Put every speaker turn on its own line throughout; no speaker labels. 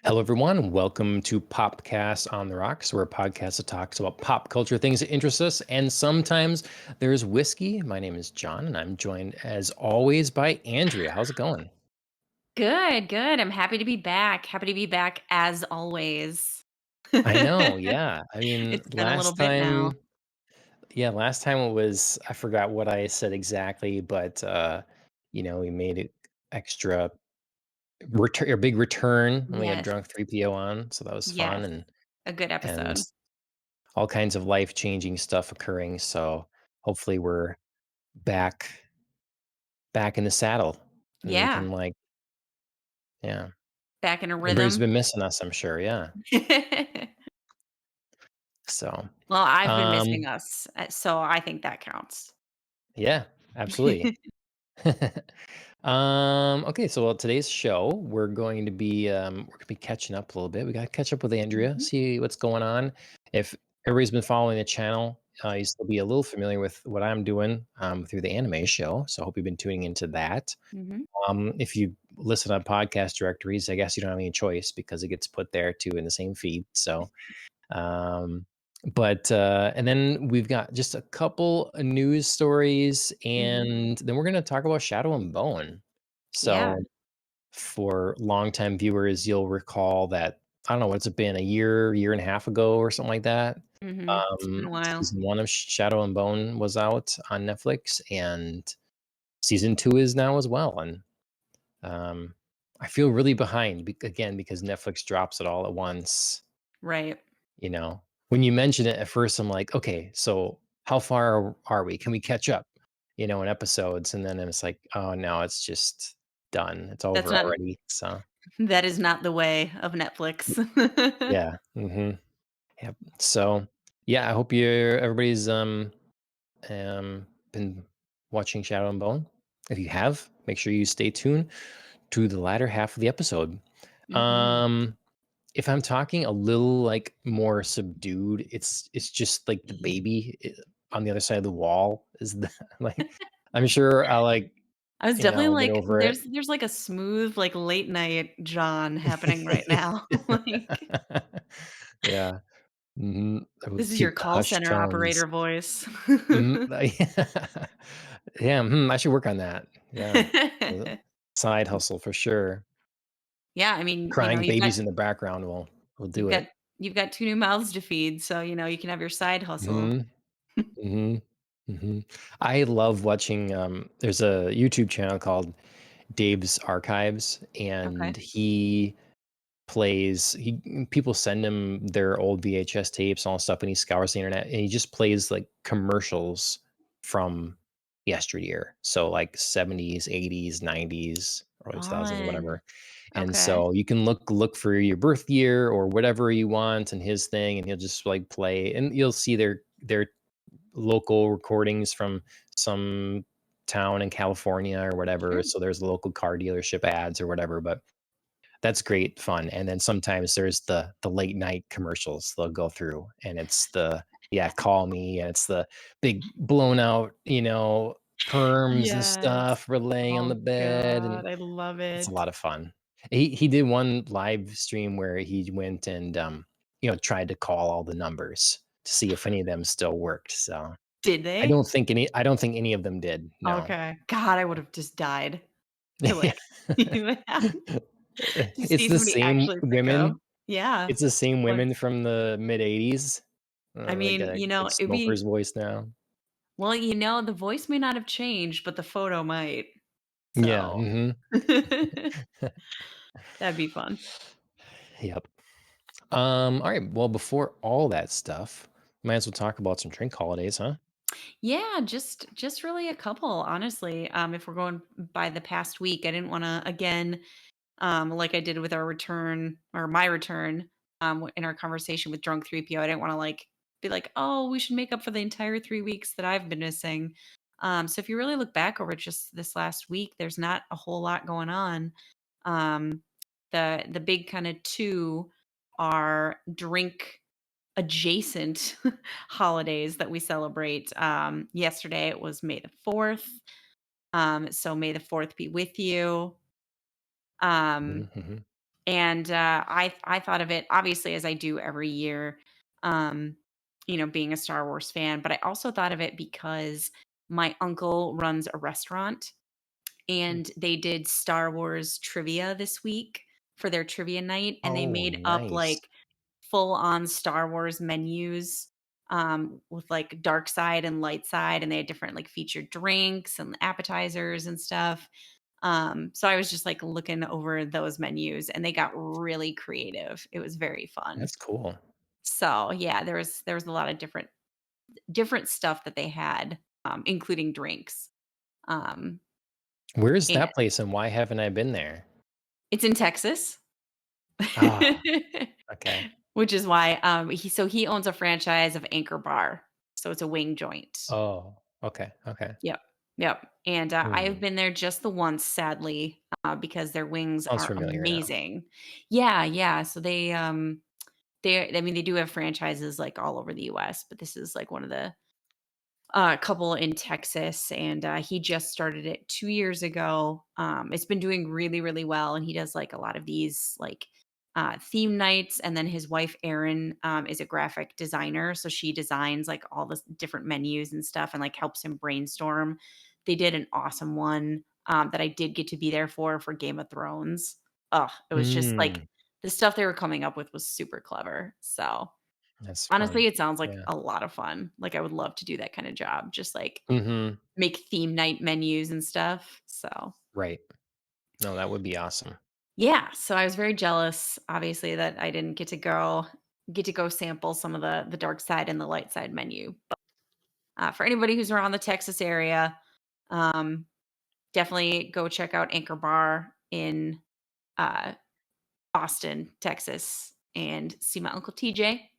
Hello, everyone. Welcome to Popcast on the Rocks. We're a podcast that talks about pop culture things that interest us, and sometimes there's whiskey. My name is John, and I'm joined, as always, by Andrea. How's it going?
Good, good. I'm happy to be back. Happy to be back as always.
I know, yeah. I mean,
It's been a little bit now.
last time it was, I forgot what I said exactly, but we made it extra a big return, and we had
Yes,
drunk 3PO on, so that was fun,
yes.
and
A good
and
episode.
all kinds of life-changing stuff occurring, so hopefully we're back back in the saddle, and we
Yeah,
can, yeah.
back in a
Everybody's
rhythm.
been missing us, I'm sure, yeah. So,
Well, I've been missing
um,
us, so I think that counts.
yeah, absolutely. Okay, so today's show, we're gonna be catching up a little bit. We gotta catch up with Andrea,
Mhm,
see what's going on. If everybody's been following the channel, you still be a little familiar with what I'm doing through the anime show. So I hope you've been tuning into that.
mhm.
If you listen on podcast directories, I guess you don't have any choice because it gets put there too in the same feed. So um, and then we've got just a couple of news stories,
Mhm.
and then we're gonna talk about Shadow and Bone.
Yeah.
So for longtime viewers, you'll recall that I don't know what's it been, a year and a half ago or something like that.
Mhm. It's been a while.
Season one of Shadow and Bone was out on Netflix, and season two is now as well. And um, I feel really behind again because Netflix drops it all at once.
Right.
You know, when you mention it at first, I'm like, okay, so how far are we? Can we catch up? In episodes, and then it's like, oh no, it's just done. It's
That's
over
not
already. So
that is not the way of Netflix.
yeah, yep. So yeah, I hope everybody's been watching Shadow and Bone. If you have, make sure you stay tuned to the latter half of the episode.
Mhm.
Um, if I'm talking a little more subdued, it's just like the baby on the other side of the wall is the like I'm sure I'll
I was definitely
get
like,
over it.
there's like a smooth, like, late night John happening right now. Like,
Yeah.
this is your
Keep the
call
hush
center
tones.
operator voice.
Mhm. Yeah, I should work on that. Yeah. Side hustle for sure.
Yeah, I mean,
Crying babies in the background will
you've
do
got
it.
you've got 2 new mouths to feed, so, you can have your side hustle.
Mhm. Mhm. Mhm. I love watching, there's a YouTube channel called Dave's Archives,
Okay.
and people send him their old VHS tapes and all that stuff, and he scours the internet, and he just plays, commercials from yesteryear. So, 70s, 80s, 90s, early 2000s,
Fun.
whatever. And
Okay.
so you can look for your birth year or whatever you want and his thing, and he'll just, play, and you'll see their local recordings from some town in California or whatever.
Sure.
So there's local car dealership ads or whatever, but that's great fun. And then sometimes there's the late night commercials they'll go through, and it's the yeah, call me, and it's the big blown out, perms and
Yes.
stuff laying on the
Oh
bed, and
god, I love
it's a
it.
lot of fun. He did one live stream where he went and tried to call all the numbers to see if any of them still worked. So
Did they?
I don't think any of them did, no.
Okay. God, I would've just died to, like, yeah, to
It's
see
the
somebody
same
actually pick up.
women
Yeah.
it's the same
Like,
women from the mid-80s.
I
They
mean,
got a good
it'd
smoker's
be
voice now.
well, the voice may not have changed, but the photo might.
Yeah,
So,
mhm.
that'd be fun.
Yep. Alright, well, before all that stuff, might as well talk about some drink holidays, huh?
Yeah, just really a couple, honestly. If we're going by the past week, I didn't wanna, again, like I did with our return or my return, in our conversation with Drunk 3PO, I didn't wanna, like, be like, "Oh, we should make up for the entire 3 weeks that I've been missing." So if you really look back over just this last week, there's not a whole lot going on. Um, the big kinda 2 are drink adjacent holidays that we celebrate. Yesterday it was May the 4th. So May the 4th be with you. Um,
Mhm, mhm.
And I thought of it obviously as I do every year, um, being a Star Wars fan, but I also thought of it because my uncle runs a restaurant
Mm.
and they did Star Wars trivia this week for their trivia night, and they
Oh,
made up
nice.
like full on Star Wars menus with like dark side and light side, and they had different like featured drinks and appetizers and stuff. So I was just like looking over those menus and they got really creative. It was very fun.
That's cool.
So yeah, there was a lot of different stuff that they had, including drinks. Um,
Where's
and
that place and why haven't I been there?
it's in Texas.
Ah, okay.
Which is why he owns a franchise of Anchor Bar. So it's a wing joint.
Oh, okay, okay.
Yep. Yep. And I have
Hmm.
been there just the once, sadly, because their wings
Sounds
are
familiar now.
amazing. Yeah, yeah. So they I mean they do have franchises like all over the US, but this is like one of the couple in Texas, and he just started it 2 years ago. It's been doing really, really well, and he does, like, a lot of these, like, theme nights, and then his wife, Erin, is a graphic designer, so she designs, like, all the different menus and stuff and, like, helps him brainstorm. They did an awesome one, that I did get to be there for Game of Thrones. Ugh, it was just, like
Mm,
the stuff they were coming up with was super clever, so
that's fun.
honestly, it sounds like
Yeah.
a lot of fun. Like, I would love to do that kinda job, just, like,
Mhm.
make theme night menus and stuff, so
Right. No, that would be awesome.
yeah, so I was very jealous, obviously, that I didn't get to go sample some of the dark side and the light side menu, but, for anybody who's around the Texas area, um, definitely go check out Anchor Bar in, uh, Austin, Texas, and see my Uncle TJ.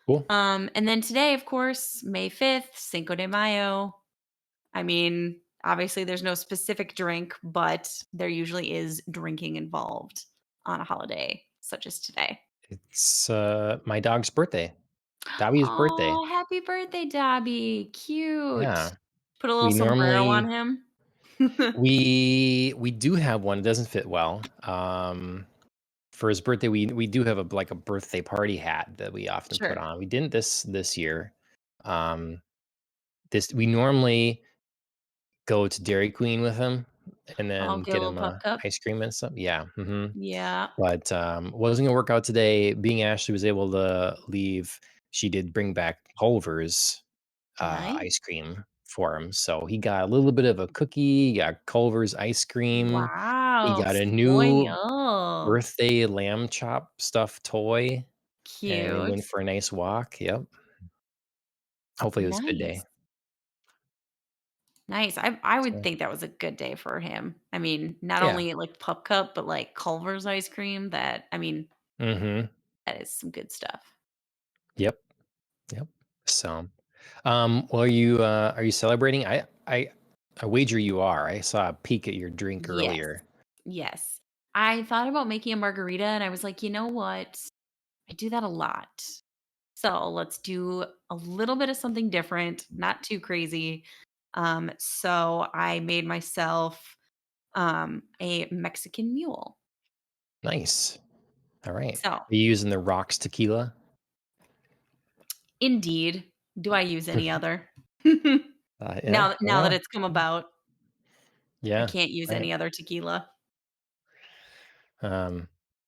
Cool.
And then today, of course, May 5th, Cinco de Mayo. I mean, obviously, there's no specific drink, but there usually is drinking involved on a holiday such as today.
It's, my dog's birthday. Dobby's birthday.
Oh, happy birthday, Dobby. Cute.
Yeah.
Put a little
We
sombrero on
normally
him.
we do have one, it doesn't fit well. For his birthday, we do have a birthday party hat that we often put
Sure.
on. We didn't this year. Um, this we normally go to Dairy Queen with him and
I'll
then
get a
get
little
him,
pup cup.
ice cream and stuff. Yeah, mhm.
Yeah.
But, wasn't gonna work out today. Being Ashley was able to leave, she did bring back Culver's,
Nice.
ice cream for him, so he got a little bit of a cookie, he got Culver's ice cream, he
Wow.
got a new
Spoil.
birthday lamb chop stuffed toy, and we
Cute.
went for a nice walk, yep. Hopefully, it was a good day.
Nice. Nice. I would
So
think that was a good day for him. I mean, not
yeah.
only like Pup Cup, but like Culver's ice cream. That I mean,
Mhm.
that is some good stuff.
Yep, yep. So, well, are you celebrating? I wager you are. I saw a peek at your drink
Yes.
earlier.
Yes. I thought about making a margarita and I was like, you know what? I do that a lot. So let's do a little bit of something different, not too crazy. So I made myself a Mexican mule.
Nice. Alright.
So
Are you using the rocks tequila?
indeed, do I use any other?
Yeah,
Now that
well,
it's come about, I
yeah,
can't use
right.
any other tequila.
Um,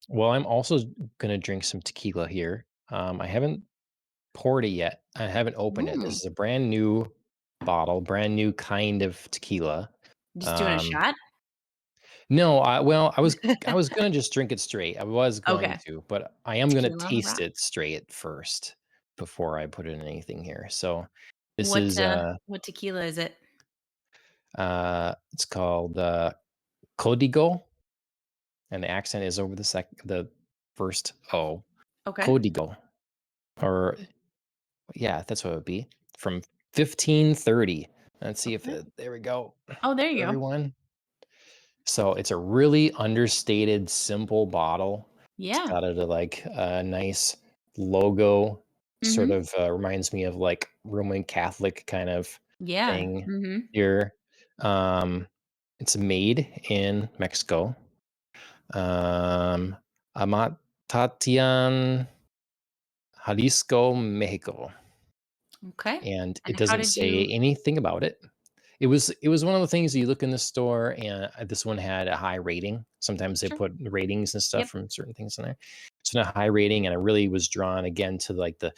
well, I'm also gonna drink some tequila here. I haven't poured it yet. I haven't opened it. This
Mm,
is a brand new bottle, brand new kind of tequila.
just doing a
Um,
shot?
no, I was gonna just drink it straight. I was going
Okay.
to, but I am gonna
Tequila on the
taste
rocks.
it straight first before I put in anything here. So this
What,
is,
what tequila is it?
it's called, Código. And the accent is over the first O.
Okay.
Código, or yeah, that's what it would be, from 1530. Let's see if
Okay.
there we go,
Oh, there you go.
everyone. So, it's a really understated, simple bottle. It's
Yeah.
got a nice logo, sort
Mhm.
of, reminds me of, like, Roman Catholic kind of
Yeah.
thing
Mhm.
here. Um, it's made in Mexico. Um, Amatatian, Jalisco, Mexico,
Okay.
and it
And how
doesn't
did
say
you
anything about it. It was one of the things you look in the store, and this one had a high rating. Sometimes they
Sure.
put ratings and stuff
Yep.
from certain things in there. It's a high rating, and I really was drawn again to like the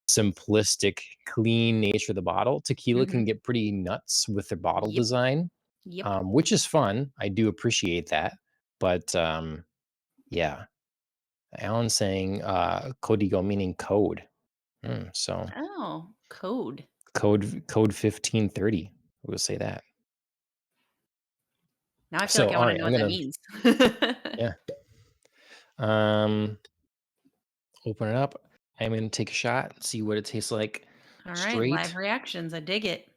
simplistic, clean nature of the bottle. Tequila can
Mhm.
get pretty nuts with their bottle
Yep.
design,
Yep.
which is fun. I do appreciate that, but yeah, Alan's saying código meaning code. So
Oh, code.
code 1530. We'll say that.
Now I feel
So
like I
all
wanna
right,
know
I'm
what that
gonna
means.
yeah. Um, open it up. I'm gonna take a shot, see what it tastes like
All right, live
straight.
reactions. I dig it.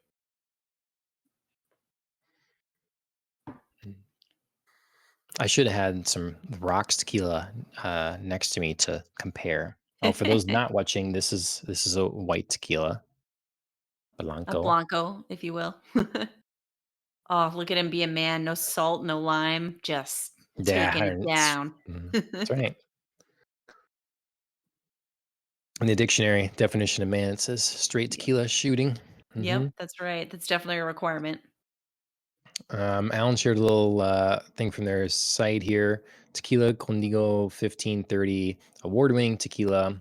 I should have had some rocks tequila next to me to compare. Oh, for those not watching, this is a white tequila,
A
blanco.
blanco, if you will. Oh, look at him be a man. No salt, no lime, just
Yeah,
taking it down.
that's right. In the dictionary definition of man, it says straight
Yep.
tequila shooting. hmm
Yep, that's right. That's definitely a requirement.
Alan shared a little thing from their site here. Tequila Condigo 1530, award-winning tequila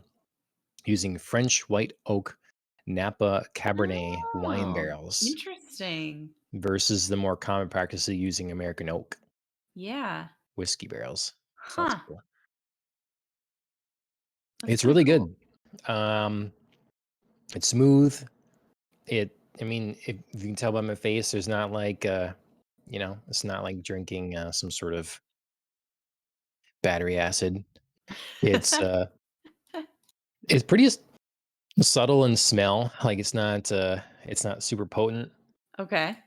using French white oak Napa Cabernet wine
Oh,
barrels
interesting.
versus the more common practice of using American oak
Yeah.
whiskey barrels. So that's
Huh.
cool.
That's
It's
pretty
really
cool.
good. Um, it's smooth. I mean, if you can tell by my face, there's not like, it's not like drinking some sort of battery acid. It's uh, it's pretty subtle in smell. Like it's not super potent.
Okay.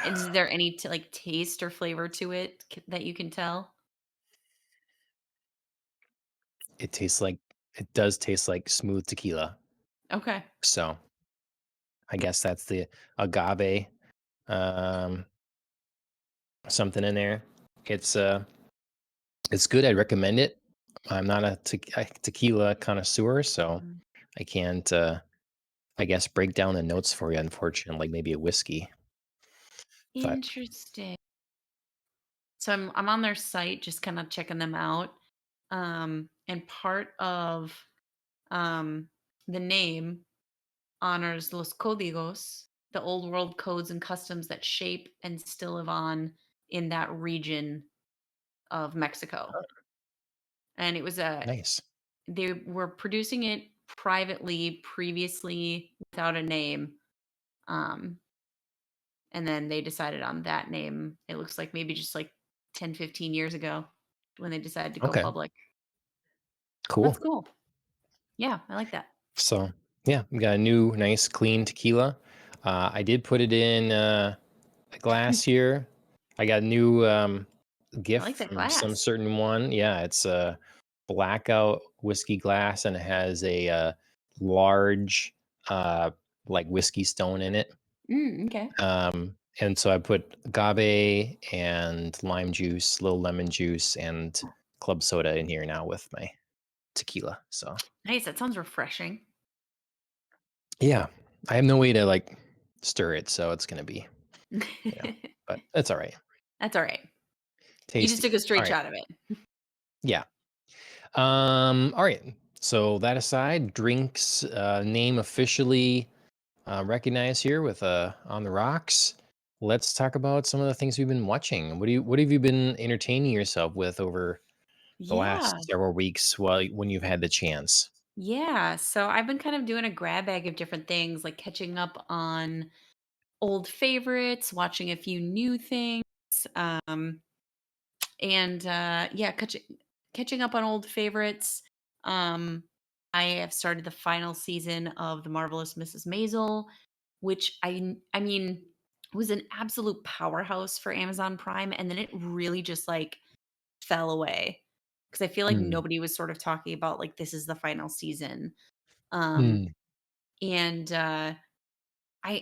Is there any like, taste or flavor to it that you can tell?
It tastes like it does taste like smooth tequila.
Okay.
So I guess that's the agave, um, something in there. It's uh, it's good. I'd recommend it. I'm not a tequila connoisseur, so
Mm.
I can't, I guess, break down the notes for you. Unfortunately, like maybe a whiskey, but
Interesting. So I'm on their site just kinda checking them out, and part of, um, the name honors los códigos, the old world codes and customs that shape and still live on in that region of Mexico. And it was a
nice.
they were producing it privately previously without a name, um, and then they decided on that name, it looks like maybe just, like, 10, 15 years ago when they decided to go
Okay,
public. That's
cool.
cool. Yeah, I like that.
So yeah, we got a new, nice, clean tequila. I did put it in a glass here. I got a new
I like
gift
that
from some
glass.
certain one. Yeah, it's a blackout whiskey glass, and it has a large, uh, like whiskey stone in it.
Okay.
And so I put agave and lime juice, little lemon juice, and club soda in here now with my tequila. So
Nice, that sounds refreshing.
yeah, I have no way to like stir it, so it's gonna be, but that's all right.
That's alright. You just took
Tasty.
a
All
straight
right.
shot of it.
Yeah. All right. So that aside, drinks name officially recognized here with on the rocks. Let's talk about some of the things we've been watching. What have you been entertaining yourself with over the
Yeah,
last several weeks while when you've had the chance?
yeah, so I've been kind of doing a grab bag of different things, like catching up on old favorites, watching a few new things, um, and, yeah, catching up on old favorites. Um, I have started the final season of The Marvelous Mrs. Maisel, which I mean, was an absolute powerhouse for Amazon Prime, and then it really just, like, fell away because I feel like
Mm,
nobody was sort of talking about, like, this is the final season. Um,
mm,
and,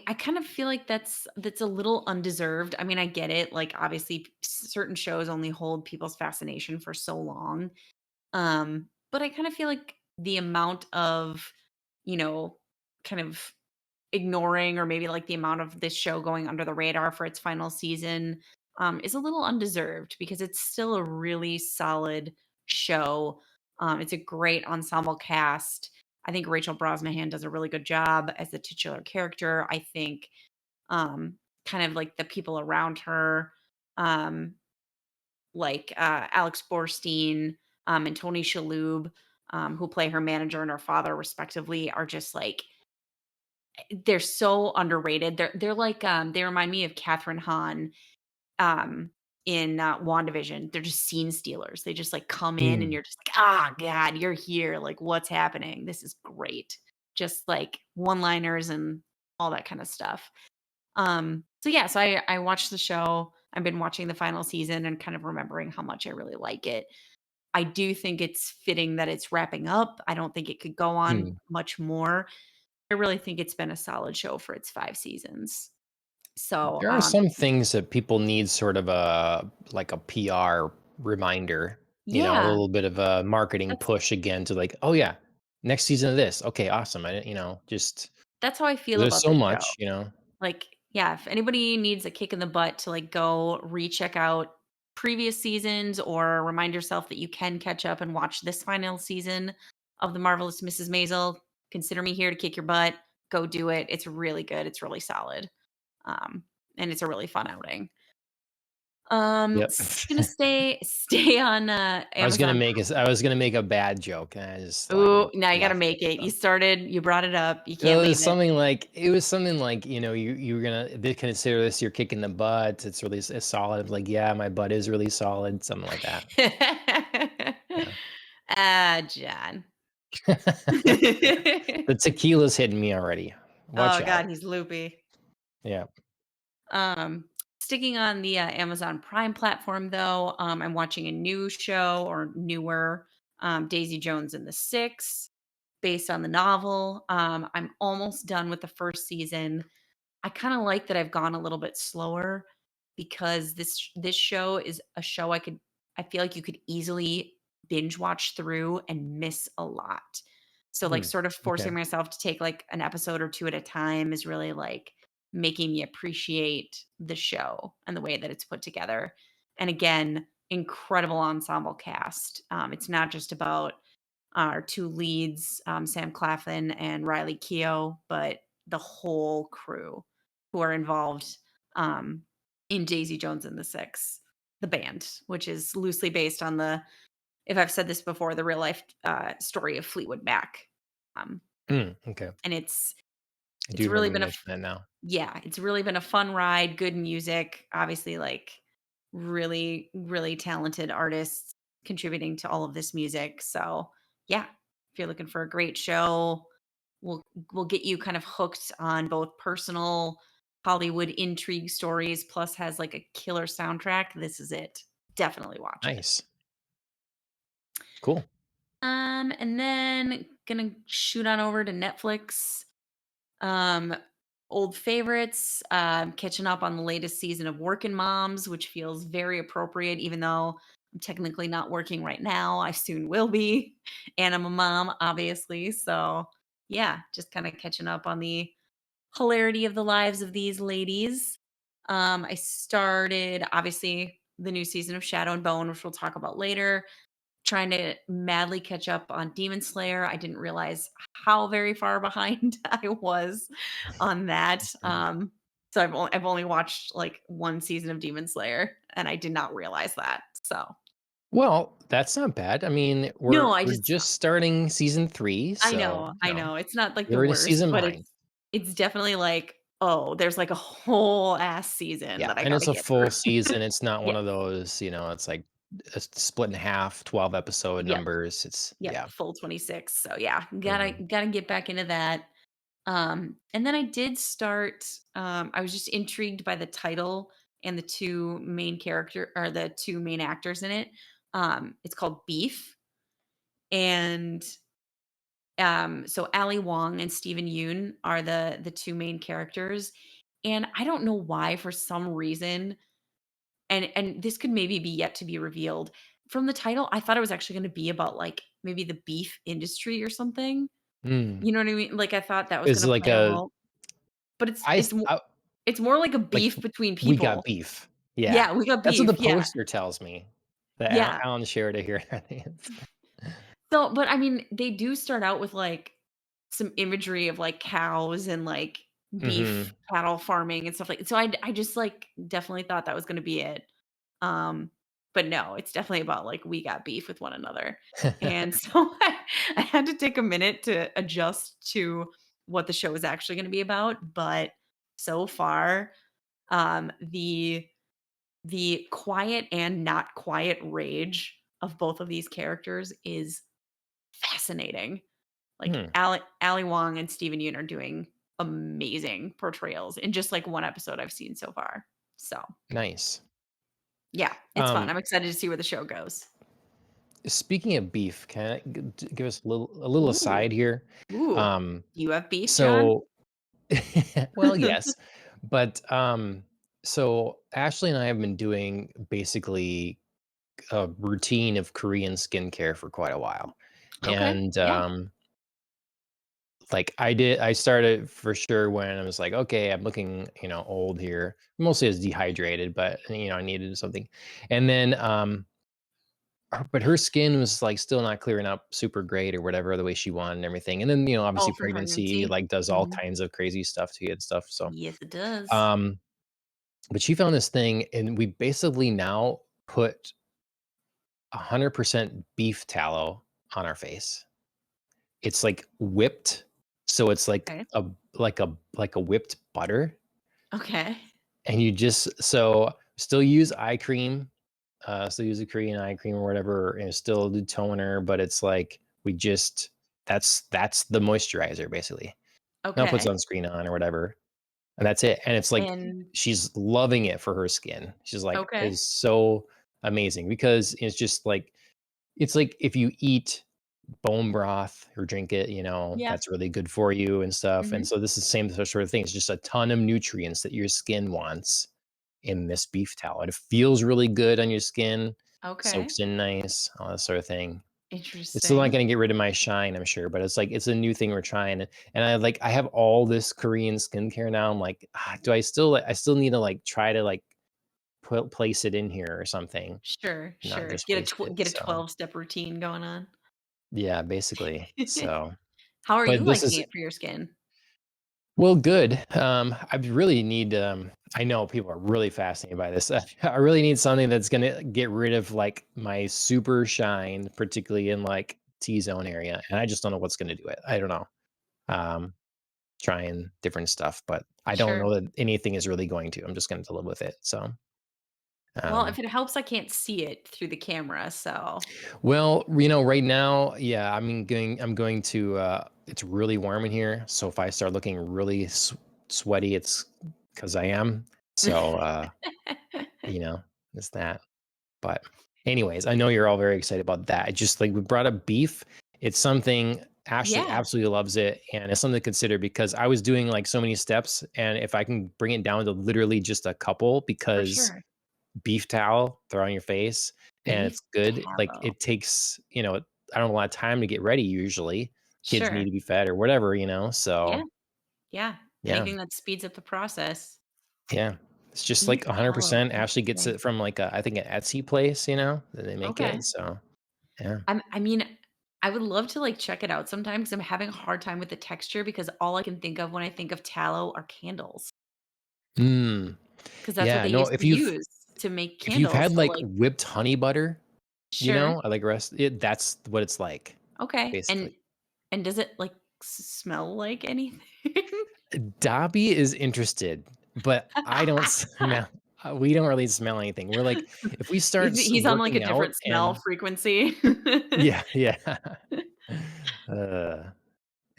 I kind of feel like that's a little undeserved. I mean, I get it. Like obviously certain shows only hold people's fascination for so long. But I kind of feel like the amount of, you know, kind of ignoring or maybe like the amount of this show going under the radar for its final season is a little undeserved because it's still a really solid show. It's a great ensemble cast. I think Rachel Brosnahan does a really good job as the titular character. I think um, kind of like the people around her, um, like Alex Borstein and Tony Shalhoub, who play her manager and her father respectively, are just like they're so underrated. They're like, they remind me of Catherine Hahn, um, in, WandaVision. They're just scene stealers. They just, like, come in and
Mm,
you're just like, "Ah, god, you're here. Like, what's happening? This is great." Just, like, one-liners and all that kinda stuff. So yeah, so I watched the show. I've been watching the final season and kind of remembering how much I really like it. I do think it's fitting that it's wrapping up. I don't think it could go on
mm.
much more. I really think it's been a solid show for its 5 seasons. So,
There are some things that people need sort of a like a PR reminder, a
yeah,
little bit of a marketing
that's
push again to like, "Oh, yeah, next season of this. Okay, awesome." I didn't just
that's how I feel
there's
about
so
this show.
much.
Like, yeah, if anybody needs a kick in the butt to, like, go recheck out previous seasons or remind yourself that you can catch up and watch this final season of The Marvelous Mrs. Maisel, consider me here to kick your butt. Go do it. It's really good. It's really solid. Um, and it's a really fun outing.
Yep.
Gonna stay on, Amazon.
I was gonna make a bad joke, and I just, like,
Ooh, now you gotta
left it,
make it.
so.
You brought it up. You can't leave it.
It was something like, you're gonna they consider this your kick in the butt. It's really solid. Like, yeah, my butt is really solid, something like that. Yeah.
Ah, John.
The tequila's hitting me already. Watch
Oh
out.
god, he's loopy.
Yeah.
Um, Sticking on the, Amazon Prime platform, though, I'm watching a new show or newer, Daisy Jones and the Six, based on the novel. I'm almost done with the first season. I kinda like that I've gone a little bit slower because this show is a show I feel like you could easily binge watch through and miss a lot. So, like,
Hmm,
sort of
okay.
forcing myself to take, like, an episode or 2 at a time is really, like, making me appreciate the show and the way that it's put together. And again, incredible ensemble cast. It's not just about our 2 leads, Sam Claflin and Riley Keough, but the whole crew who are involved, um, in Daisy Jones and the Six, the band, which is loosely based on if I've said this before, the real life, story of Fleetwood Mac. Um,
Okay.
and
I do
it's
remember
really
you
been
mentioned that now.
yeah, it's really been a fun ride, good music, obviously, like, really, really talented artists contributing to all of this music, so, yeah, if you're looking for a great show, will will get you kind of hooked on both personal Hollywood intrigue stories, plus has, like, a killer soundtrack, this is it. Definitely watch it.
Nice. Cool.
And then gonna shoot on over to Netflix. Um, Old favorites, catching up on the latest season of Working Moms, which feels very appropriate, even though I'm technically not working right now. I soon will be. And I'm a mom, obviously. So, yeah, just kind of catching up on the hilarity of the lives of these ladies. I started, obviously, the new season of Shadow and Bone, which we'll talk about later, trying to madly catch up on Demon Slayer. I didn't realize how very far behind I was on that.
Mhm.
So I've only watched like one season of Demon Slayer, and I did not realize that. So
Well, that's not bad. I mean,
no,
we're just starting season 3, so,
I know it's not like the
you're in a
worst,
season
but
behind.
it's definitely like, oh, there's like a whole ass season
Yeah,
that I
and
got to
it's a
get
full
through.
season. It's not one
Yes.
of those, it's like split in half, 12 episode
Yep.
numbers. It's
Yep.
yeah.
Full 26. So yeah,
Mhm.
gotta get back into that. And then I did start, I was just intrigued by the title and the the two main actors in it. It's called Beef. And So Ali Wong and Steven Yeun are the two main characters, and I don't know why for some reason, and this could maybe be yet to be revealed. From the title, I thought it was actually gonna be about, like, maybe the beef industry or something.
Mm.
You know what I mean? Like, I thought that was
Is it
gonna
like
play a
a
role, but
I s
it's more like a
like,
beef between
we got
people.
beef. Yeah.
Yeah, we got
That's what the
beef, yeah,
poster tells me. The
yeah.
Alan shared it here. I think it's
So, but I mean, they do start out with, like, some imagery of, like, cows and, like, beef
Mhm.
cattle farming and stuff like so I just, like, definitely thought that was gonna be it. Um, but no, it's definitely about, like, we got beef with one another. And so I had to take a minute to adjust to what the show is actually gonna be about, but so far, the quiet and not quiet rage of both of these characters is fascinating. Like,
Hmm,
Ali Wong and Steven Yeun are doing amazing portrayals in just, like, one episode I've seen so far. So,
nice.
yeah, it's fun.
Um,
I'm excited to see where the show goes.
Speaking of beef, can I give us a little
Ooh,
aside here?
ooh.
Um,
Do you have beef, John?
so well, yes, but, so Ashley and I have been doing basically a routine of Korean skincare for quite a while,
Okay,
and,
yeah.
like, I started for sure when I was like, "Okay, I'm looking, old here." Mostly I was dehydrated, but, I needed something, and then, but her skin was, like, still not clearing up super great or whatever, the way she wanted and everything, and then,
Oh,
obviously
for
pregnancy,
pregnancy?
like, does all
Mhm.
kinds of crazy stuff to you and stuff, so,
Yes, it does.
um, but she found this thing, and we basically now put 100% beef tallow on our face. It's, like, whipped, so it's
Okay.
like a whipped butter,
Okay.
and you just so still use eye cream, still use a Korean eye cream or whatever, and still do toner, but it's like we just that's the moisturizer basically. Now put
Okay.
sunscreen on or whatever, and that's it. And it's like
And
she's loving it for her skin. She's like,
okay.
"It's so amazing," because it's like if you eat bone broth or drink it,
Yeah.
that's really good for you and stuff. And
Mhm.
so this is the same sort of thing. It's just a ton of nutrients that your skin wants in this beef tallow. It feels really good on your skin,
Okay.
soaks in nice, all that sort of thing. It's still not
Interesting.
gonna get rid of my shine, I'm sure, but it's like it's a new thing we're trying. And I have all this Korean skincare now. I'm like, do I still need to like try to like place it in here or something,
Sure,
not
sure.
just waste it.
Get a
So
12-step routine going on.
yeah, basically. So,
How are you
but this
liking
is
it for your skin?
well, good. I really need. I know people are really fascinated by this. I really need something that's gonna get rid of like my super shine, particularly in like T zone area, and I just don't know what's gonna do it. I don't know. Um, Trying different stuff, but I don't
Sure.
know that anything is really going to. I'm just gonna have to live with it. So,
Well, if
um,
it helps, I can't see it through the camera, so
well, right now, yeah, I'm going to. It's really warm in here, so if I start looking really sweaty, it's because I am. So, you know, it's that. But anyways, I know you're all very excited about that. I just like we brought up beef. It's something Ashley
Yeah,
absolutely loves it, and it's something to consider because I was doing like so many steps, and if I can bring it down to literally just a couple,
for
because
sure.
beef towel, throw on your face, and
Beef
it's good. Like
tallow.
it takes, I don't know, a lot of time to get ready usually. Kids need
Sure.
to be fed or whatever,
Yeah,
so
yeah.
yeah.
Anything that speeds up the process.
Yeah. It's just
Beef
like
tallow,
100%. Ashley gets
interesting.
it from like I think an Etsy place, that they make
Okay.
it. So yeah.
I mean, I would love to, like, check it out sometime because 'cause I'm having a hard time with the texture because all I can think of when I think of tallow are candles.
Mm.
Because that's what
Yeah.
they
No,
used
if
to
you've
use to make
if you've
candles,
had
so,
like
like
whipped honey butter,
sure.
I like rest it, that's what it's like,
Okay,
basically.
and does it, like, smell like anything?
Dobby is interested, but I don't smell we don't really smell anything. We're like, if we start
He's on, like, a
working out
different smell
and
frequency.
yeah, yeah. Uh,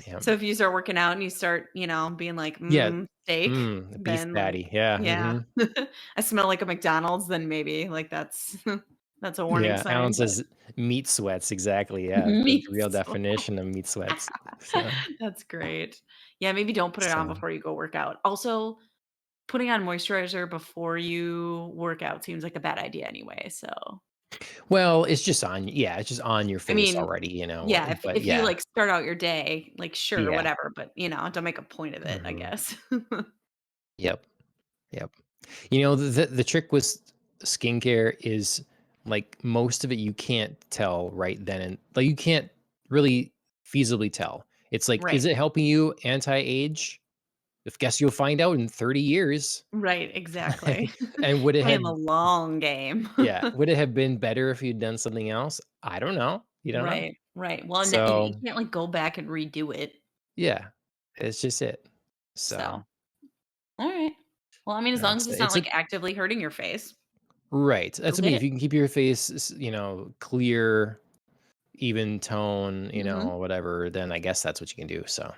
yeah.
So if you start working out and you start, being like,
Yeah.
steak,"
Beef
then, like
patty. Yeah.
yeah.
Mhm.
I smell like a McDonald's, then maybe, like, that's That's a warning
Yeah, Alan
sign, but
says meat sweats, exactly, yeah, the
me
real
so
definition of meat sweats. So,
that's great. Yeah, maybe don't put it on
so
before you go work out. Also, putting on moisturizer before you work out seems like a bad idea anyway, so
well, it's just on yeah, it's just on your
I
face
mean,
already,
yeah,
but
if you,
yeah,
like, start out your day, like, sure,
yeah,
whatever, but, don't make a point of it, I
mhm,
guess.
yep, yep. The trick with skincare is, like, most of it you can't tell right then and like, you can't really feasibly tell. It's like,
Right.
is it helping you anti-age? If guess you'll find out in 30 years.
Right, exactly.
And would it
Playing
have
the long game.
yeah, would it have been better if you'd done something else? I don't know. You don't know.
Right, right. Well, and you
So,
can't, like, go back and redo it,
yeah, it's just it. So,
so alright. Well, I mean, as long as it's not,
it's a
like, actively hurting your face,
right.
go
That's what I
get
mean. If
it.
you can keep your face, clear, even tone,
Mhm.
whatever, then I guess that's what you can do. So,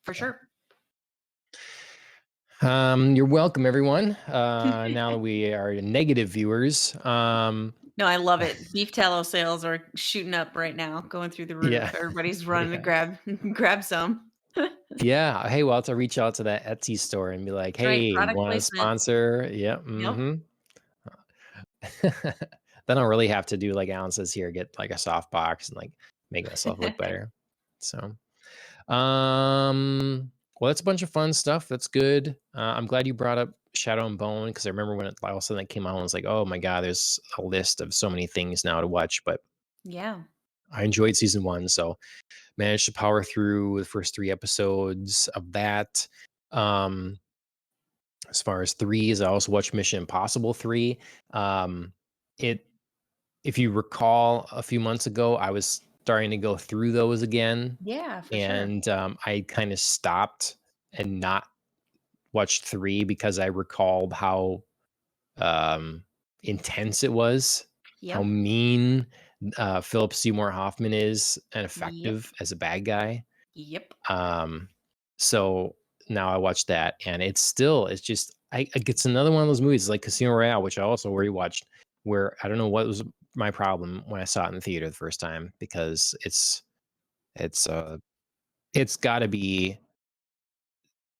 For
yeah.
sure.
You're welcome, everyone. Now that we are negative viewers,
No, I love it. Beef tallow sales are shooting up right now, going through the roof.
yeah,
Everybody's running to
yeah.
grab grab some.
Yeah. Hey, well, I'll have to reach out to that Etsy store and be like,
That's right,
"Hey,
product
want to
placement.
sponsor?" Yeah.
Yep.
Then I'll really have to do like Alan says here, get like a soft box and like make myself look better. So, well, that's a bunch of fun stuff. That's good. I'm glad you brought up Shadow and Bone because I remember when all of a sudden it came out, I was like, oh my god, there's a list of so many things now to watch. But
Yeah.
I enjoyed season one, so managed to power through the first three episodes of that. Um, as far as threes, I also watched Mission Impossible 3. It if you recall a few months ago, I was starting to go through those again,
Yeah, for sure.
and I kind of stopped and not watched 3 because I recalled how intense it was, how
Yep.
mean Philip Seymour Hoffman is and
Yep.
effective as a bad guy.
Yep.
Um, so now I watch that, and it's just it's another one of those movies like Casino Royale, which I also rewatched, where I don't know what was my problem when I saw it in the theater the first time because it's it's got to be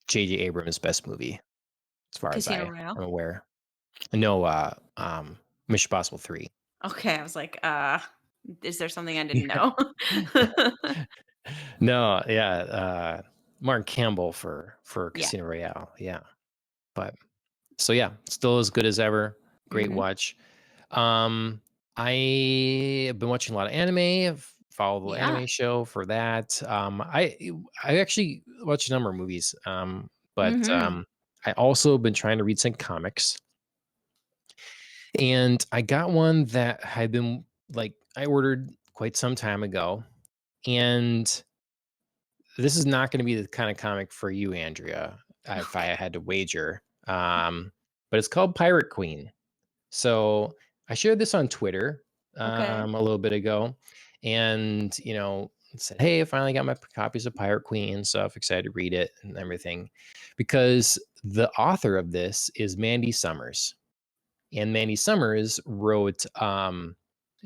J.J. Abrams' best movie as far as
Casino
I am
Royale?
aware. No, Mission Impossible 3.
Okay, I was like, is there something I didn't know?
No, yeah, Martin Campbell for
Yeah.
Casino Royale, yeah, but so yeah, still as good as ever. Great
Mhm.
watch. Um, I have been watching a lot of anime. I've followed the
Yeah.
anime show for that. I actually watched a number of movies. But
Mhm.
I also been trying to read some comics, and I got one that had been like I ordered quite some time ago, and this is not going to be the kind of comic for you, Andrea, if I
Okay.
had to wager. But it's called Pirate Queen. So I shared this on Twitter
Okay.
a little bit ago, and said, "Hey, I finally got my copies of Pirate Queen and stuff. Excited to read it and everything," because the author of this is Mandy Summers, and Mandy Summers wrote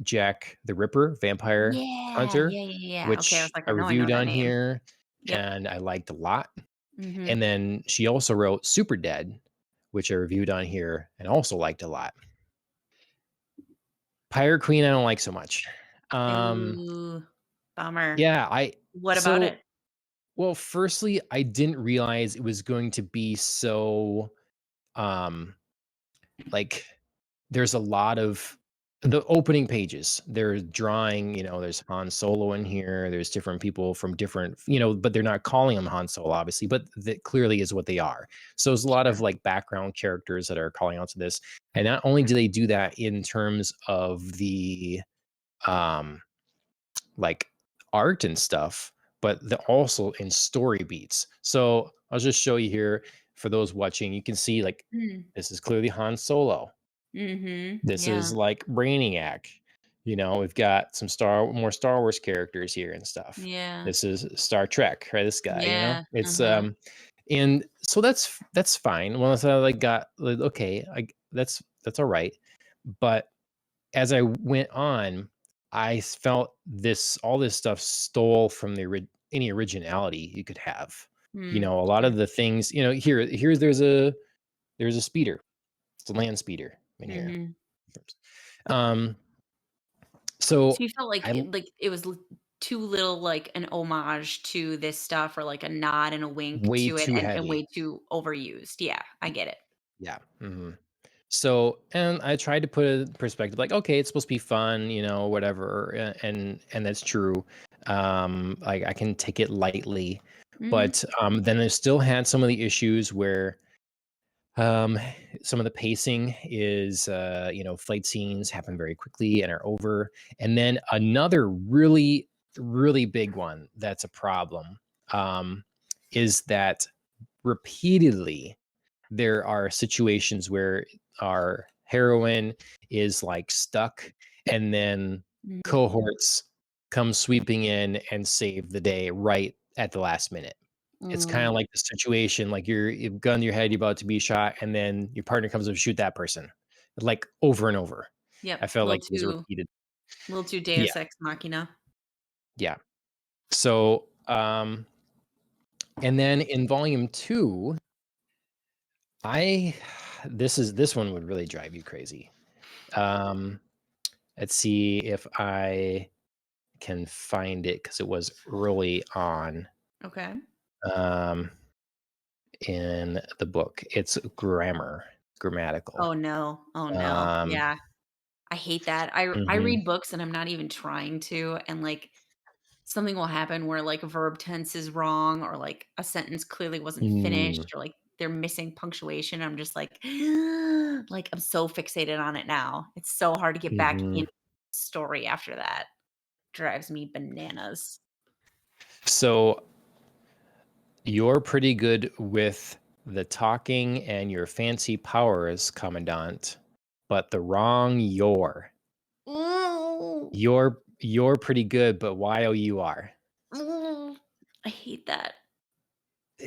Jack the Ripper, Vampire
Yeah,
Hunter,
yeah, yeah, yeah. Okay, I was
which
like,
I
I know
reviewed
that
on
name.
here,
Yep.
and I liked a lot.
Mhm.
And then she also wrote Super Dead, which I reviewed on here and also liked a lot. Pirate Queen, I don't like so much. Um,
Ooh, bummer.
yeah, I
What about
so
it?
well, firstly, I didn't realize it was going to be so um like there's a lot of the opening pages. They're drawing, there's Han Solo in here. There's different people from different, but they're not calling them Han Solo, obviously, but that clearly is what they are. So there's a lot of
Sure.
like background characters that are calling out to this. And not only do they do that in terms of the um like art and stuff, but the also in story beats. So I'll just show you here for those watching. You can see like
Mm.
this is clearly Han Solo.
Mhm.
This
Yeah.
is like Brainiac. We've got some more Star Wars characters here and stuff.
Yeah.
This is Star Trek, right? This guy,
Yeah.
it's
Uh-huh.
and so that's fine. Well, so I like got like, okay, that's all right, but as I went on, felt this all this stuff stole from any originality you could have.
Mm,
A lot
sure.
of the things, here's there's a speeder. It's a land speeder in here.
Mhm.
Um, so
So you felt like
I
it was too little like an homage to this stuff or like a nod and a wink
way
to it
too
and
heavy.
way too overused. Yeah, I get it.
Yeah. So, and I tried to put a perspective like, okay, it's supposed to be fun, whatever, and that's true. Like I can take it lightly,
Mhm.
but then I still had some of the issues where um, some of the pacing is, fight scenes happen very quickly and are over, and then another really, really big one that's a problem um, is that repeatedly there are situations where our heroine is like stuck and then
Mm.
cohorts come sweeping in and save the day right at the last minute. It's kind of
Mm.
like the situation like you've gun to your head, you're about to be shot, and then your partner comes up to shoot that person like over and over.
Yep,
I felt like it was repeated.
little too
Yeah,
Deus Ex Machina.
yeah. So and then in volume two, I this one would really drive you crazy. Um, let's see if I can find it because it was early on,
Okay.
um, in the book. It's grammatical.
Oh no. Oh no.
Um,
Yeah. I hate that. I
mhm,
read books and I'm not even trying to, and, like, something will happen where, like, a verb tense is wrong or, like, a sentence clearly wasn't
mm,
finished or, like, they're missing punctuation. I'm just like, like, I'm so fixated on it now. It's so hard to get back in
mhm.
story after that. Drives me bananas.
So you're pretty good with the talking and your fancy powers, Commandant, but the wrong you're.
Ooh,
You're pretty good, but YOUR.
ooh. I hate that.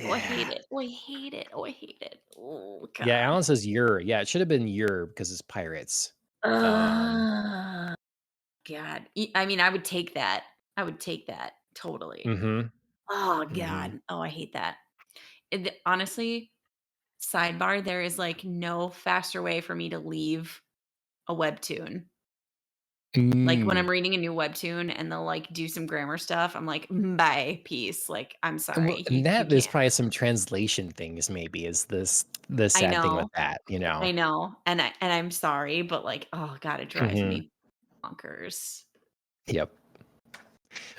Oh, I hate
Yeah.
it. Oh, I hate it. Oh, I hate it. Oh,
Yeah,
God.
Alan says "your." Yeah, it should have been "your" because it's pirates. Um,
Ugh. God. I mean, I would take that. I would take that, totally.
mhm,
Oh,
mhm.
God. Oh, I hate that. Honestly, sidebar, there is, like, no faster way for me to leave a webtoon. Like, when
Mm.
I'm reading a new webtoon and they'll, like, do some grammar stuff, I'm like, "Mm, bye, peace." Like, I'm
Well,
sorry,
and
you
that there's
can't.
probably some translation things maybe is the
I
sad thing with
know,
that, you know?
I know, and I'm sorry, but, like, oh god, it drives
Mhm.
me bonkers.
Yep.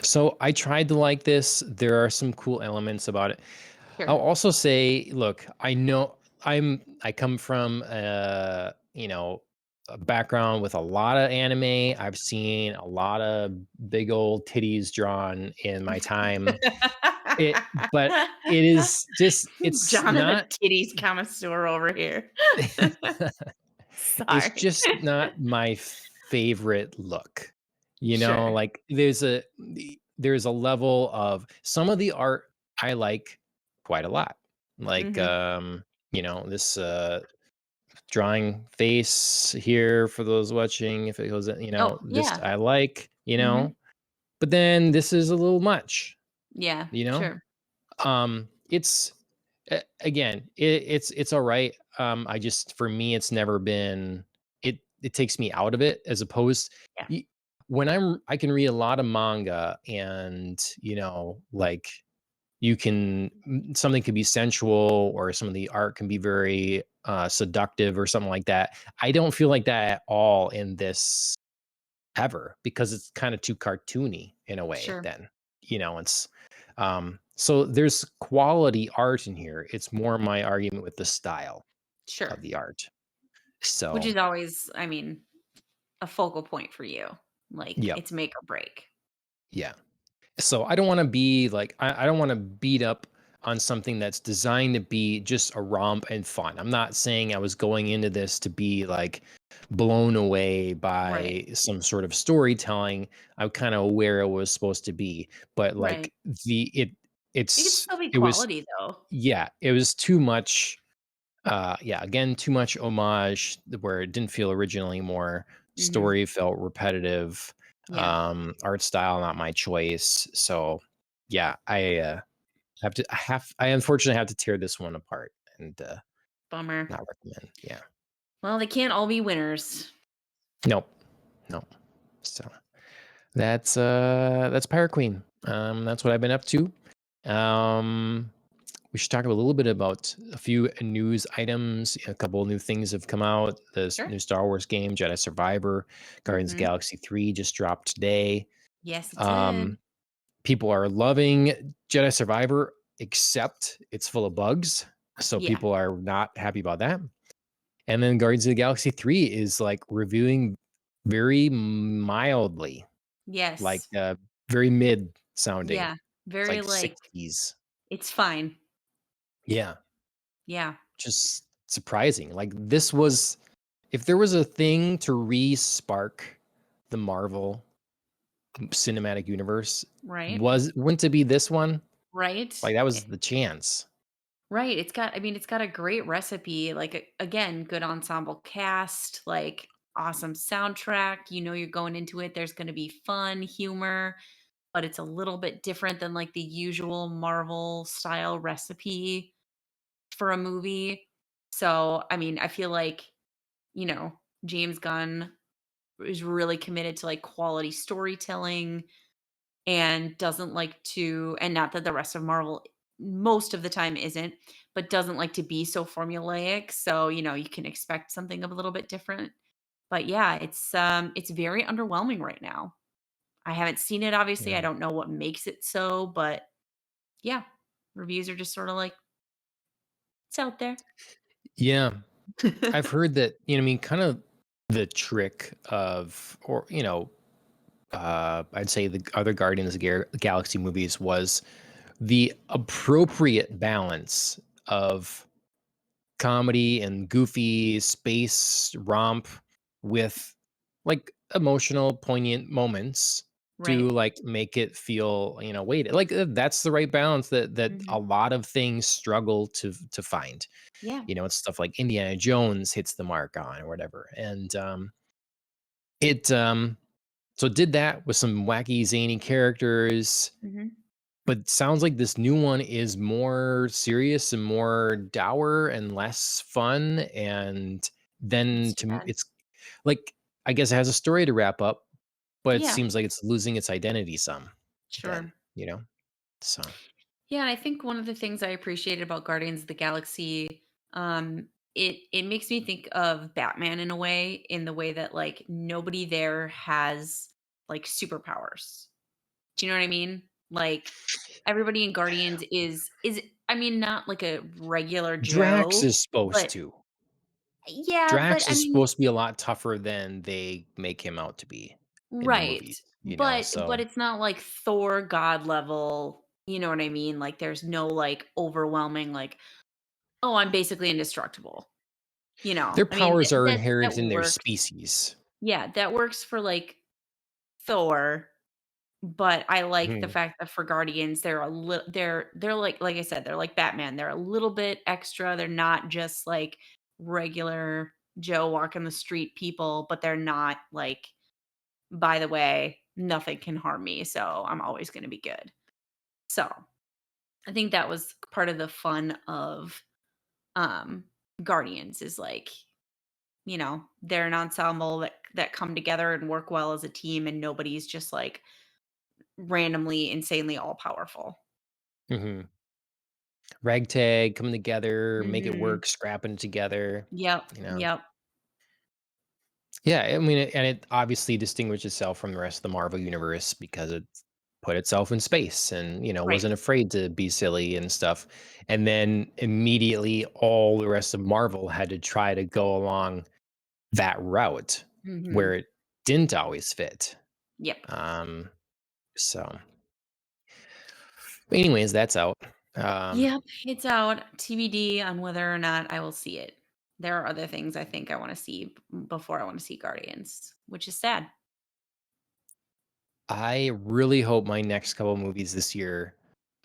So, I tried to like this. There are some cool elements about it. I'll
Sure.
also say, look, I know I come from, a background with a lot of anime. I've seen a lot of big old titties drawn in my time. It but it is just it's
John and the
not
titties connoisseur over here.
it's
Sorry.
just not my favorite look.
Sure.
Like there's a level of some of the art I like quite a lot. Like
Mhm.
this drawing face here for those watching if it goes,
Oh,
this
yeah.
I like,
Mhm.
but then this is a little much,
Yeah,
you know?
sure.
It's again, it's all right. I just for me, it's never been. It takes me out of it as opposed.
Yeah,
y- When I can read a lot of manga, and like something can be sensual, or some of the art can be very seductive, or something like that. I don't feel like that at all in this ever because it's kind of too cartoony in a way
sure,
then. It's so there's quality art in here. It's more my argument with the style of
sure.
the art.
Which
So,
is always, I mean, a focal point for you. Like,
yep.
it's make or break.
Yeah. So I don't want to be like I don't want to beat up on something that's designed to be just a romp and fun. I'm not saying I was going into this to be like blown away
Right,
by some sort of storytelling. I'm kind of aware it was supposed to be, but
right.
like the it
It could still be
it was
quality, though.
yeah, it was too much. Yeah, again, too much homage where it didn't feel original anymore.
Mhm.
Story felt repetitive.
Yeah.
Art style not my choice. So yeah, I unfortunately have to tear this one apart and
Bummer.
not recommend. Yeah.
Well, they can't all be winners.
Nope. Nope. So that's Pirate Queen. That's what I've been up to. Um we should talk a little bit about a few news items. A couple of new things have come out. This
Sure.
new Star Wars game, Jedi Survivor, Guardians of the
Mhm.
Galaxy 3 just dropped today.
Yes, it did.
Um, People are loving Jedi Survivor, except it's full of bugs. So
Yeah.
people are not happy about that. And then Guardians of the Galaxy 3 is like reviewing very mildly, like
Yes.
very mid sounding.
Yeah.
It's
Very,
like
like,
60s.
it's fine.
Yeah.
Yeah.
Just surprising. Like this was if there was a thing to re-spark the Marvel cinematic universe,
Right?
was wouldn't it be this one?
Right?
Like that was the chance.
Right, it's got a great recipe, like, again, good ensemble cast, like, awesome soundtrack, you know you're going into it, there's gonna be fun, humor, but it's a little bit different than, like, the usual Marvel style recipe for a movie. So, I mean, I feel like, you know, James Gunn is really committed to, like, quality storytelling and doesn't like to, and not that the rest of Marvel most of the time isn't, but doesn't like to be so formulaic. So, you know, you can expect something a little bit different. But yeah, it's very underwhelming right now. I haven't seen it obviously. I
Yeah.
don't know what makes it so, but yeah, reviews are just sort of like it's out there.
Yeah. I've heard that, I mean, kind of the trick of or, I'd say the other Guardians of the Galaxy movies was the appropriate balance of comedy and goofy space romp with like emotional poignant moments to
Right.
like make it feel weighted like that's the right balance that a
Mhm.
lot of things struggle to find.
Yeah.
It's stuff like Indiana Jones hits the mark on or whatever, and it so it did that with some wacky zany characters,
Mhm.
but sounds like this new one is more serious and more dour and less fun, and
That's
then
too bad.
it's like, I guess it has a story to wrap up, but it
Yeah,
seems like it's losing its identity some then,
sure.
So
Yeah, and I think one of the things I appreciated about Guardians of the Galaxy, it makes me think of Batman in a way, in the way that like nobody there has like superpowers. Do you know what I mean? Like everybody in Guardians is I mean not like a regular
Drax
Joe,
is supposed
but
to.
yeah, but
Drax
I
is
mean
supposed to be a lot tougher than they make him out to be in the
right.
movies,
But
so
it's not like Thor god level, you know what I mean? Like there's no like overwhelming like, oh, I'm basically indestructible. You know,
their
I mean,
powers are
that
inherent in their
works.
species.
Yeah, that works for, like, Thor, but I like the
Mhm.
fact that for Guardians, they're a little they're like I said, they're like Batman, they're a little bit extra, they're not just, like, regular Joe walking the street people, but they're not like, "By the way, nothing can harm me, so I'm always gonna be good." So, I think that was part of the fun of, um, Guardians is, like, you know, they're an ensemble that come together and work well as a team and nobody's just like randomly insanely all powerful.
Mhm. Ragtag, coming together, make it
Mhm.
work, scrapping it together,
Yep,
you know?
yep.
Yeah, I mean, and it obviously distinguished itself from the rest of the Marvel universe because it put itself in space and,
Right.
wasn't afraid to be silly and stuff. And then immediately all the rest of Marvel had to try to go along that route where
Mhm.
it didn't always fit.
Yep.
Um, so anyways, that's out. Um,
Yep, it's out. TBD on whether or not I will see it. There are other things I think I wanna see before I wanna see Guardians, which is sad.
I really hope my next couple movies this year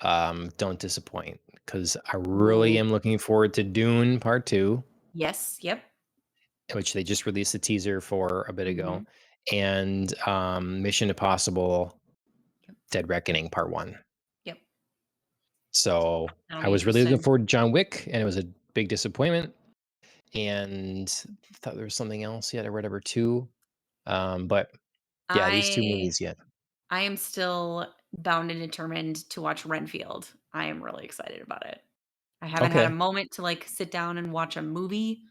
don't disappoint because I really
Ooh.
am looking forward to Dune Part 2.
Yes, yep.
which they just released a teaser for a bit ago,
Mhm.
and Mission Impossible:
Yep.
Dead Reckoning Part 1.
Yep.
So,
That'll
I
be
was really looking
interesting.
forward to John Wick, and it was a big disappointment, and thought there was something else yet or whatever too. But yeah, these 2
I
movies yet.
I am still bound and determined to watch Renfield. I am really excited about it. I haven't had a
Okay,
moment to, like, sit down and watch a movie,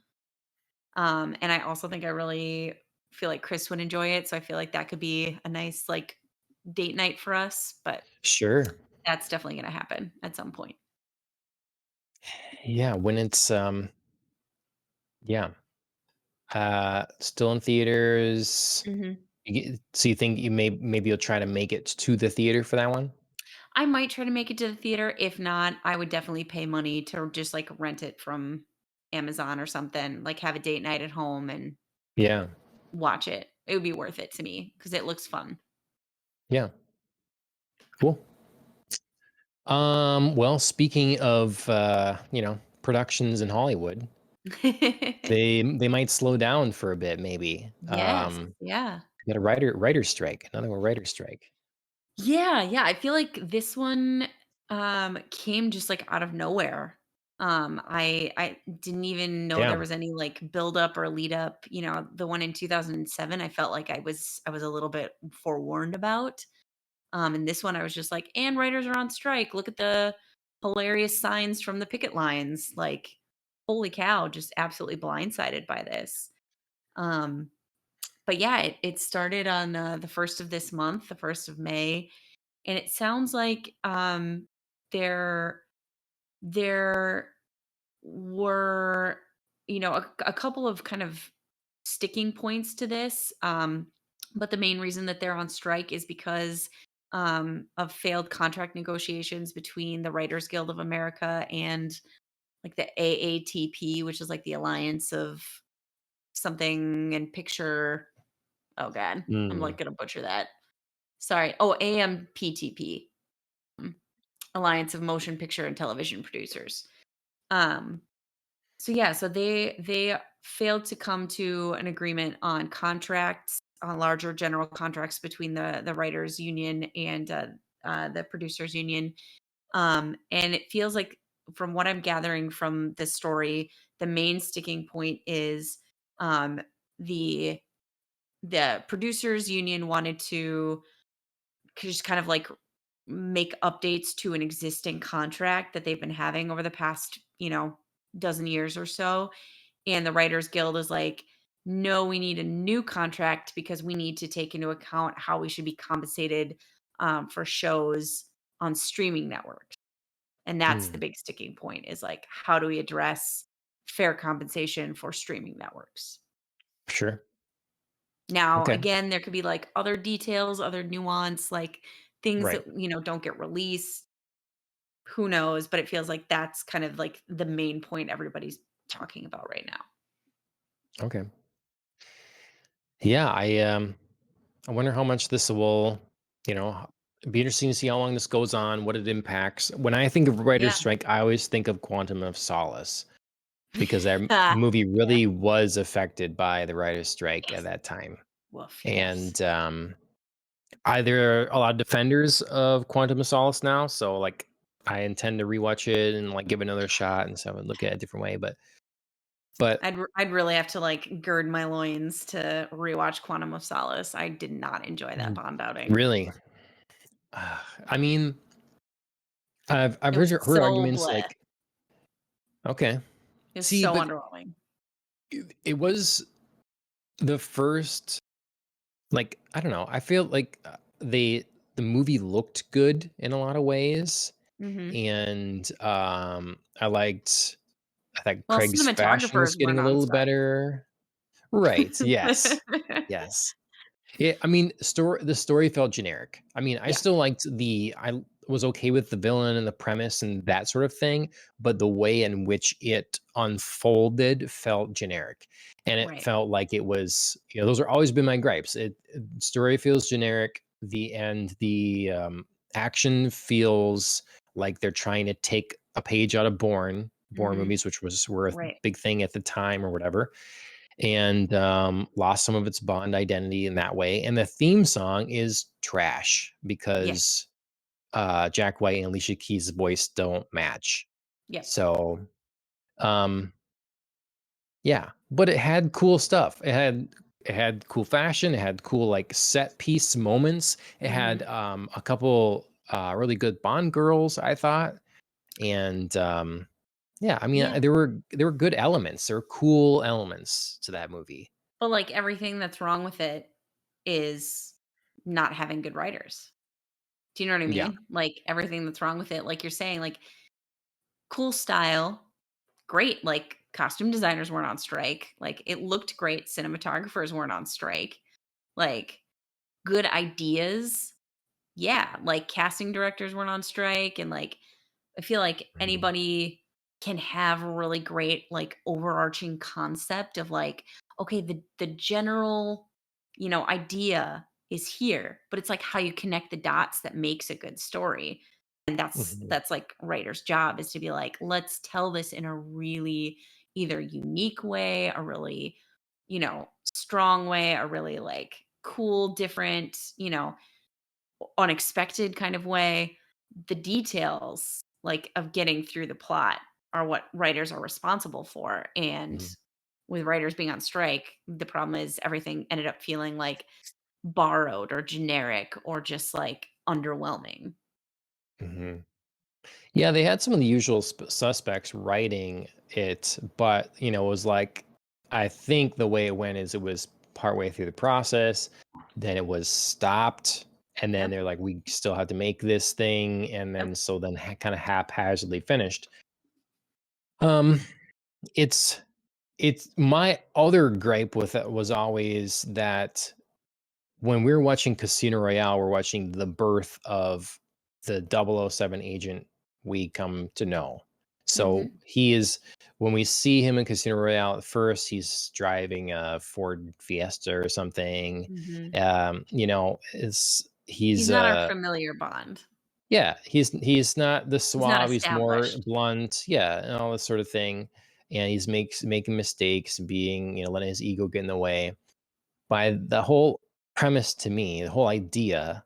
and I also think I really feel like Chris would enjoy it, so I feel like that could be a nice, like, date night for us, but
sure.
that's definitely gonna happen at some point.
Yeah, when it's, yeah, still in theaters.
Mhm.
So you think maybe you'll try to make it to the theater for that one?
I might try to make it to the theater. If not, I would definitely pay money to just, like, rent it from Amazon or something, like, have a date night at home and
Yeah,
watch it. It would be worth it to me because it looks fun.
yeah, cool. Well, speaking of, productions in Hollywood, they might slow down for a bit maybe.
Yes, yeah.
Got a writer strike, another one writer strike.
Yeah, yeah, I feel like this one, came just, like, out of nowhere. I didn't even know there
Yeah.
was any, like, build up or lead up, the one in 2007, I felt like I was a little bit forewarned about. And this one I was just like, "And writers are on strike. Look at the hilarious signs from the picket lines." Like, holy cow, just absolutely blindsided by this. Um, but yeah, it started on the first of this month, the 1st of May, and it sounds like there there were a couple of kind of sticking points to this. But the main reason that they're on strike is because of failed contract negotiations between the Writers Guild of America and like the AATP, which is like the Alliance of something and picture. Oh God, I'm like
Mm,
gonna butcher that. Sorry. Oh, AMPTP, mm, Alliance of Motion Picture and Television Producers. Um, So yeah, so they failed to come to an agreement on contracts, on larger general contracts between the writers union and the producers union. And it feels like, from what I'm gathering from this story, the main sticking point is um, the the producers union wanted to just kind of like make updates to an existing contract that they've been having over the past dozen years or so, and the Writers Guild is like, "No, we need a new contract because we need to take into account how we should be compensated, for shows on streaming networks." And that's the
mm,
big sticking point, is like, how do we address fair compensation for streaming networks?
sure.
Now,
Okay.
again, there could be, like, other details, other nuance, like, things
Right.
that, don't get released. Who knows? But it feels like that's kind of, like, the main point everybody's talking about right now.
Okay. Yeah, I wonder how much this will, be interesting to see how long this goes on, what it impacts. When I think of
Yeah.
writer's strike, I always think of Quantum of Solace because that
Ah,
movie
yeah.
really was affected by the writer's strike at
Yes.
that time.
Woof, yes.
And there are a lot of defenders of Quantum of Solace now, so like I intend to rewatch it and like give it another shot and so look at it a different way. But
I'd really have to, like, gird my loins to rewatch Quantum of Solace. I did not enjoy that Bond outing.
really, I mean, I've
It was
heard
so
arguments
bleh.
like, okay,
It was
see,
so
but
underwhelming.
it was the first, like, I don't know. I feel like the movie looked good in a lot of ways,
Mhm.
and I thought
Well,
Craig's fashion
cinematographers
was getting
weren't
a
on
little
strike.
better. Right. Yes. Yes. Yeah, I mean, the story felt generic. I mean,
Yeah,
I was okay with the villain and the premise and that sort of thing, but the way in which it unfolded felt generic. And it
right.
felt like it was, those are always been my gripes. Story feels generic, the action feels like they're trying to take a page out of Bourne
Mhm.
movies, which were a
Right.
big thing at the time or whatever. and lost some of its Bond identity in that way. And the theme song is trash
Yes.
because Jack White and Alicia Keys' voice don't match.
Yep.
So, um, yeah, but it had cool stuff. It had cool fashion. It had cool like set piece moments. It had
Mhm.
a couple really good Bond girls, I thought, and yeah, I mean,
Yeah.
there were good elements. There were cool elements to that movie.
But, like, everything that's wrong with it is not having good writers. Do you know what I
Yeah.
mean? Like, everything that's wrong with it, like you're saying, like, cool style, great, like, costume designers weren't on strike, like, it looked great, cinematographers weren't on strike, like, good ideas, yeah, like, casting directors weren't on strike, and, like, I feel like
Mhm.
anybody can have a really great, like, overarching concept of, like, okay, the general, idea is here, but it's, like, how you connect the dots that makes a good story, and that's
Mhm.
that's, like, writer's job is to be like, "Let's tell this in a really either unique way, a really, strong way, a really, like, cool, different, unexpected kind of way." The details, like, of getting through the plot are what writers are responsible for, and
Mhm.
with writers being on strike, the problem is everything ended up feeling, like, borrowed or generic or just, like, underwhelming.
Mhm. Yeah, they had some of the usual suspects writing it, but it was like I think the way it went is it was partway through the process, then it was stopped, and then
Yep,
they're like, we still have to make this thing, and
yep,
then so then kind of haphazardly finished. Um, it's my other gripe with it was always that when we were watching Casino Royale, we're watching the birth of the 007 agent we come to know. So
mhm,
he is when we see him in Casino Royale at first, he's driving a Ford Fiesta or something.
mhm.
Is
He's
he's
not our familiar Bond.
yeah, he's not the
He's not
suave, he's more
established.
blunt, yeah, and all this sort of thing. And he's making mistakes, being, letting his ego get in the way. By the whole premise to me, the whole idea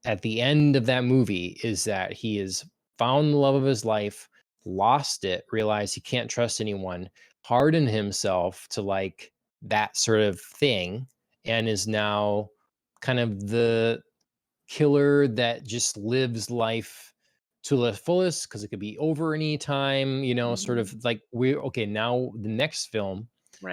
at the end of that movie is that he has found the love of his life, lost it, realized he can't trust anyone, hardened himself to like that sort of thing, and is now kind of the killer that just lives life to the fullest because it could be over any time, sort
Mhm.
of like we're okay. Now, the next film,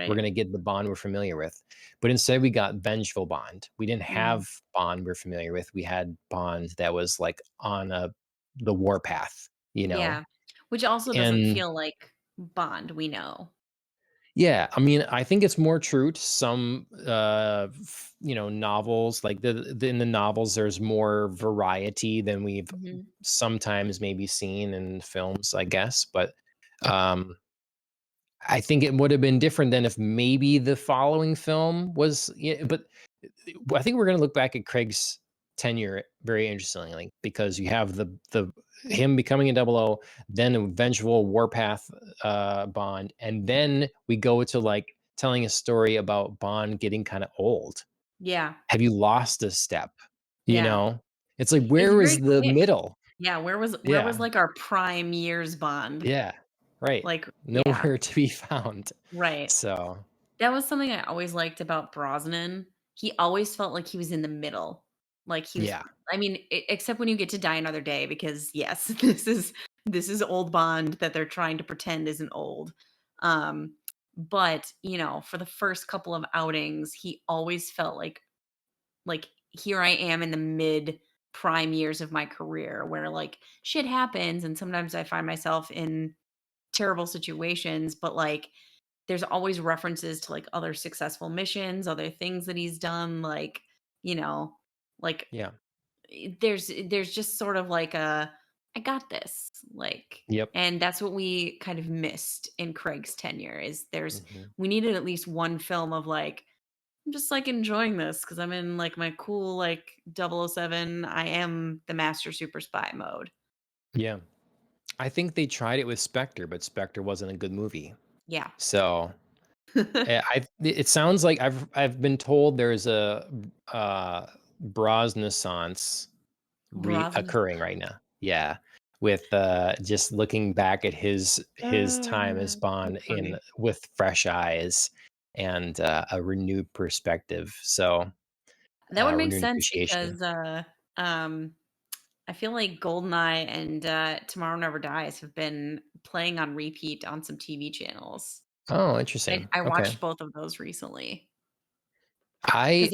we're
Right.
going to get the Bond we're familiar with. But instead, we got vengeful Bond. We didn't
Mhm.
have Bond we're familiar with. We had Bond that was like on the warpath,
Yeah. Which also doesn't
and
feel like Bond we know.
yeah, I mean, I think it's more true to some, novels. Like in the novels, there's more variety than we've
Mhm.
sometimes maybe seen in films, I guess. But um, I think it would have been different than if maybe the following film was. Yeah, but I think we're going to look back at Craig's tenure very interestingly because you have the him becoming a double O, then a vengeful warpath Bond, and then we go to like telling a story about Bond getting kind of old.
Yeah.
Have you lost a step? You
Yeah.
know, it's like
It was
where was
very
the
quick.
middle?
Yeah, where was,
Yeah,
like, our prime years Bond?
yeah, right.
Like yeah,
Nowhere to be found.
right.
So
That was something I always liked about Brosnan. He always felt like he was in the middle. Like, he was
yeah,
I mean, except when you get to Die Another Day because, yes, this is old Bond that they're trying to pretend isn't old. Um, but, for the first couple of outings, he always felt like here I am in the mid prime years of my career where like shit happens and sometimes I find myself in terrible situations, but like there's always references to like other successful missions, other things that he's done, like, you know, like
yeah,
there's just sort of like a I got this, like,
yep.
and that's what we kind of missed in Craig's tenure is
Hmm.
we needed at least one film of like I'm just, like, enjoying this because 'cause I'm in, like, my cool, like, 007, I am the master super spy mode.
Yeah. I think they tried it with Spectre, but Spectre wasn't a good movie.
Yeah.
So, it sounds like I've been told there's a Brosnaissance
Brosnan.
occurring right now. Yeah, with just looking back at his time as Bond
That's
in
funny.
with fresh eyes and a renewed perspective. So
That would make
renewed
sense
appreciation.
because, um, I feel like GoldenEye and, Tomorrow Never Dies have been playing on repeat on some TV channels.
Oh,
I
interesting.
I
Okay,
watched both of those recently because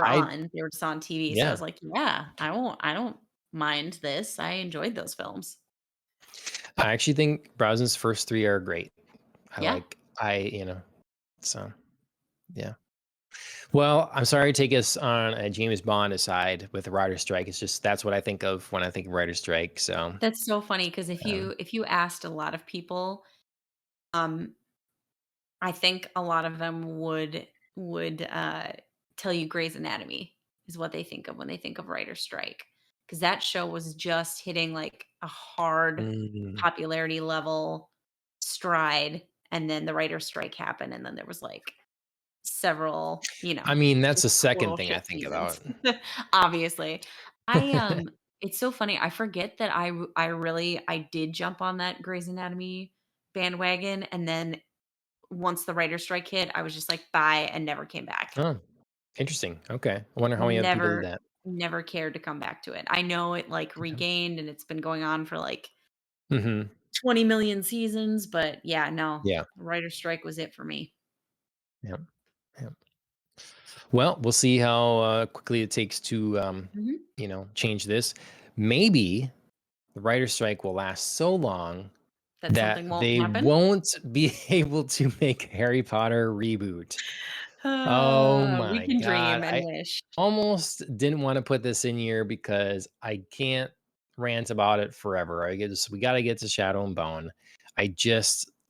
I I
they were just on TV, so I
yeah,
was like, "Yeah, I don't mind this." I enjoyed those films.
I actually think Browson's first three are great.
Yeah.
So yeah. Well, I'm sorry to take us on a James Bond aside with the writer's strike. It's just that's what I think of when I think of writer's strike. So,
That's so funny because
um,
if you asked a lot of people, um, I think a lot of them would tell you Grey's Anatomy is what they think of when they think of writer's strike, because that show was just hitting, like, a hard
mm,
popularity level stride, and then the writer's strike happened, and then there was, like, several,
I mean, that's
just
the second
total
thing I
shit
think
seasons,
about.
obviously. It's so funny, I forget that I did jump on that Grey's Anatomy bandwagon, and then once the writer's strike hit, I was just like, "Bye," and never came back.
Oh, interesting. Okay. I wonder how many other people did
Never
that.
never cared to come back to it. I know it, like,
Okay.
regained, and it's been going on for, like,
Mhm.
20,000,000 seasons, but yeah, no,
Yeah.
writer's strike was it for me.
Yep. Yep. Well, we'll see how quickly it takes to,
Mhm.
change this. Maybe the writer's strike will last so long
That something
that
won't
they
happen?
won't be able to make Harry Potter reboot. Oh
We
my
can
god.
dream and
I
wish.
almost didn't wanna put this in here because I can't rant about it forever. We gotta get to Shadow and Bone.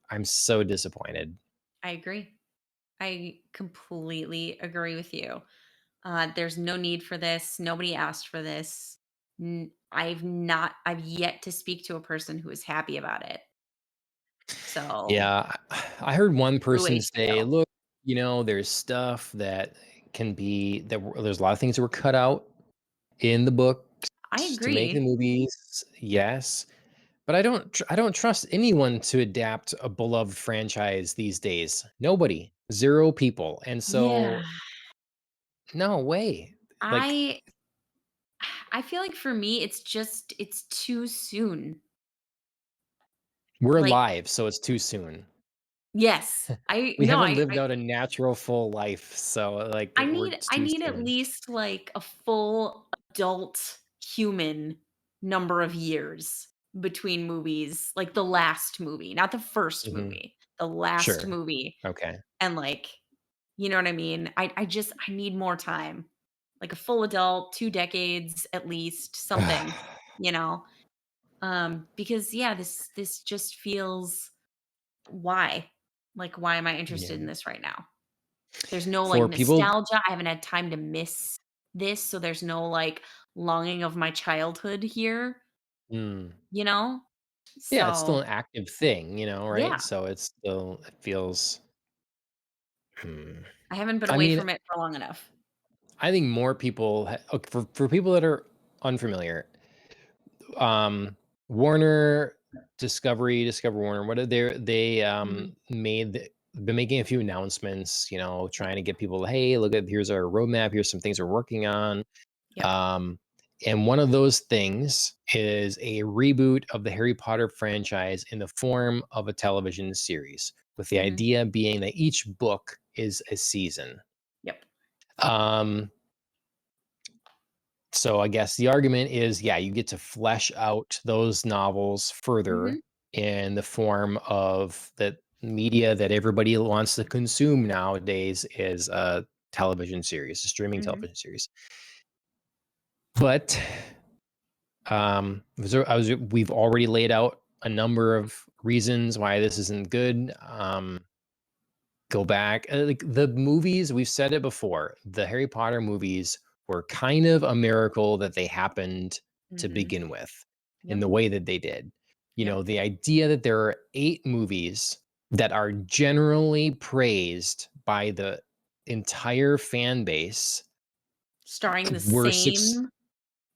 I'm so disappointed.
I agree. I completely agree with you. There's no need for this. Nobody asked for this. I've yet to speak to a person who is happy about it. So,
Yeah, I heard one
true
person say,
HBO.
"Look, there's stuff that there's a lot of things that were cut out in the books
I
to make the
agree.
movies." Yes. But I don't trust anyone to adapt a beloved franchise these days. Nobody. 0 people. And
Yeah.
so, no way. Like,
I I feel like for me it's too soon.
we're
Like,
alive, so it's too soon.
yes. I
We
no,
haven't lived out a natural full life, so, it's
I
too
need at
soon.
least, like, a full adult human number of years between movies, like the last movie, not the first
Mhm.
movie, the last
Sure.
movie,
Okay.
and, like, you know what I mean? I need more time, like a full adult, 2 decades at least, something, you know? Because, yeah, this just feels why? Like, why am I interested in
Yeah.
this right now? There's no, like,
For people
nostalgia, I haven't had time to miss this, so there's no, like, longing of my childhood here,
mm.
you know?
Yeah, it's still
So,
an active thing, right?
yeah,
So it feels hmm.
I haven't been
I
away
mean,
from it for long enough.
I think more people for people that are unfamiliar, um, Warner, Discover Warner, what are
Mhm.
been making a few announcements,
Yep,
trying to get people, "Hey, look at here's our roadmap, here's some things we're working on."
yep,
Um, and one of those things is a reboot of the Harry Potter franchise in the form of a television series, with the
mhm,
idea being that each book is a season.
yep,
Um, so I guess the argument is, yeah, you get to flesh out those novels further
mhm,
in the form of the media that everybody wants to consume nowadays is a television series, a streaming
mhm,
television series. But we've already laid out a number of reasons why this isn't good. Go back, like the movies, we've said it before. The Harry Potter movies were kind of a miracle that they happened to
mhm,
begin with in
yep,
the way that they did.
yep,
The idea that there are 8 movies, that are generally praised by the entire fan base
Starring the
were six.
same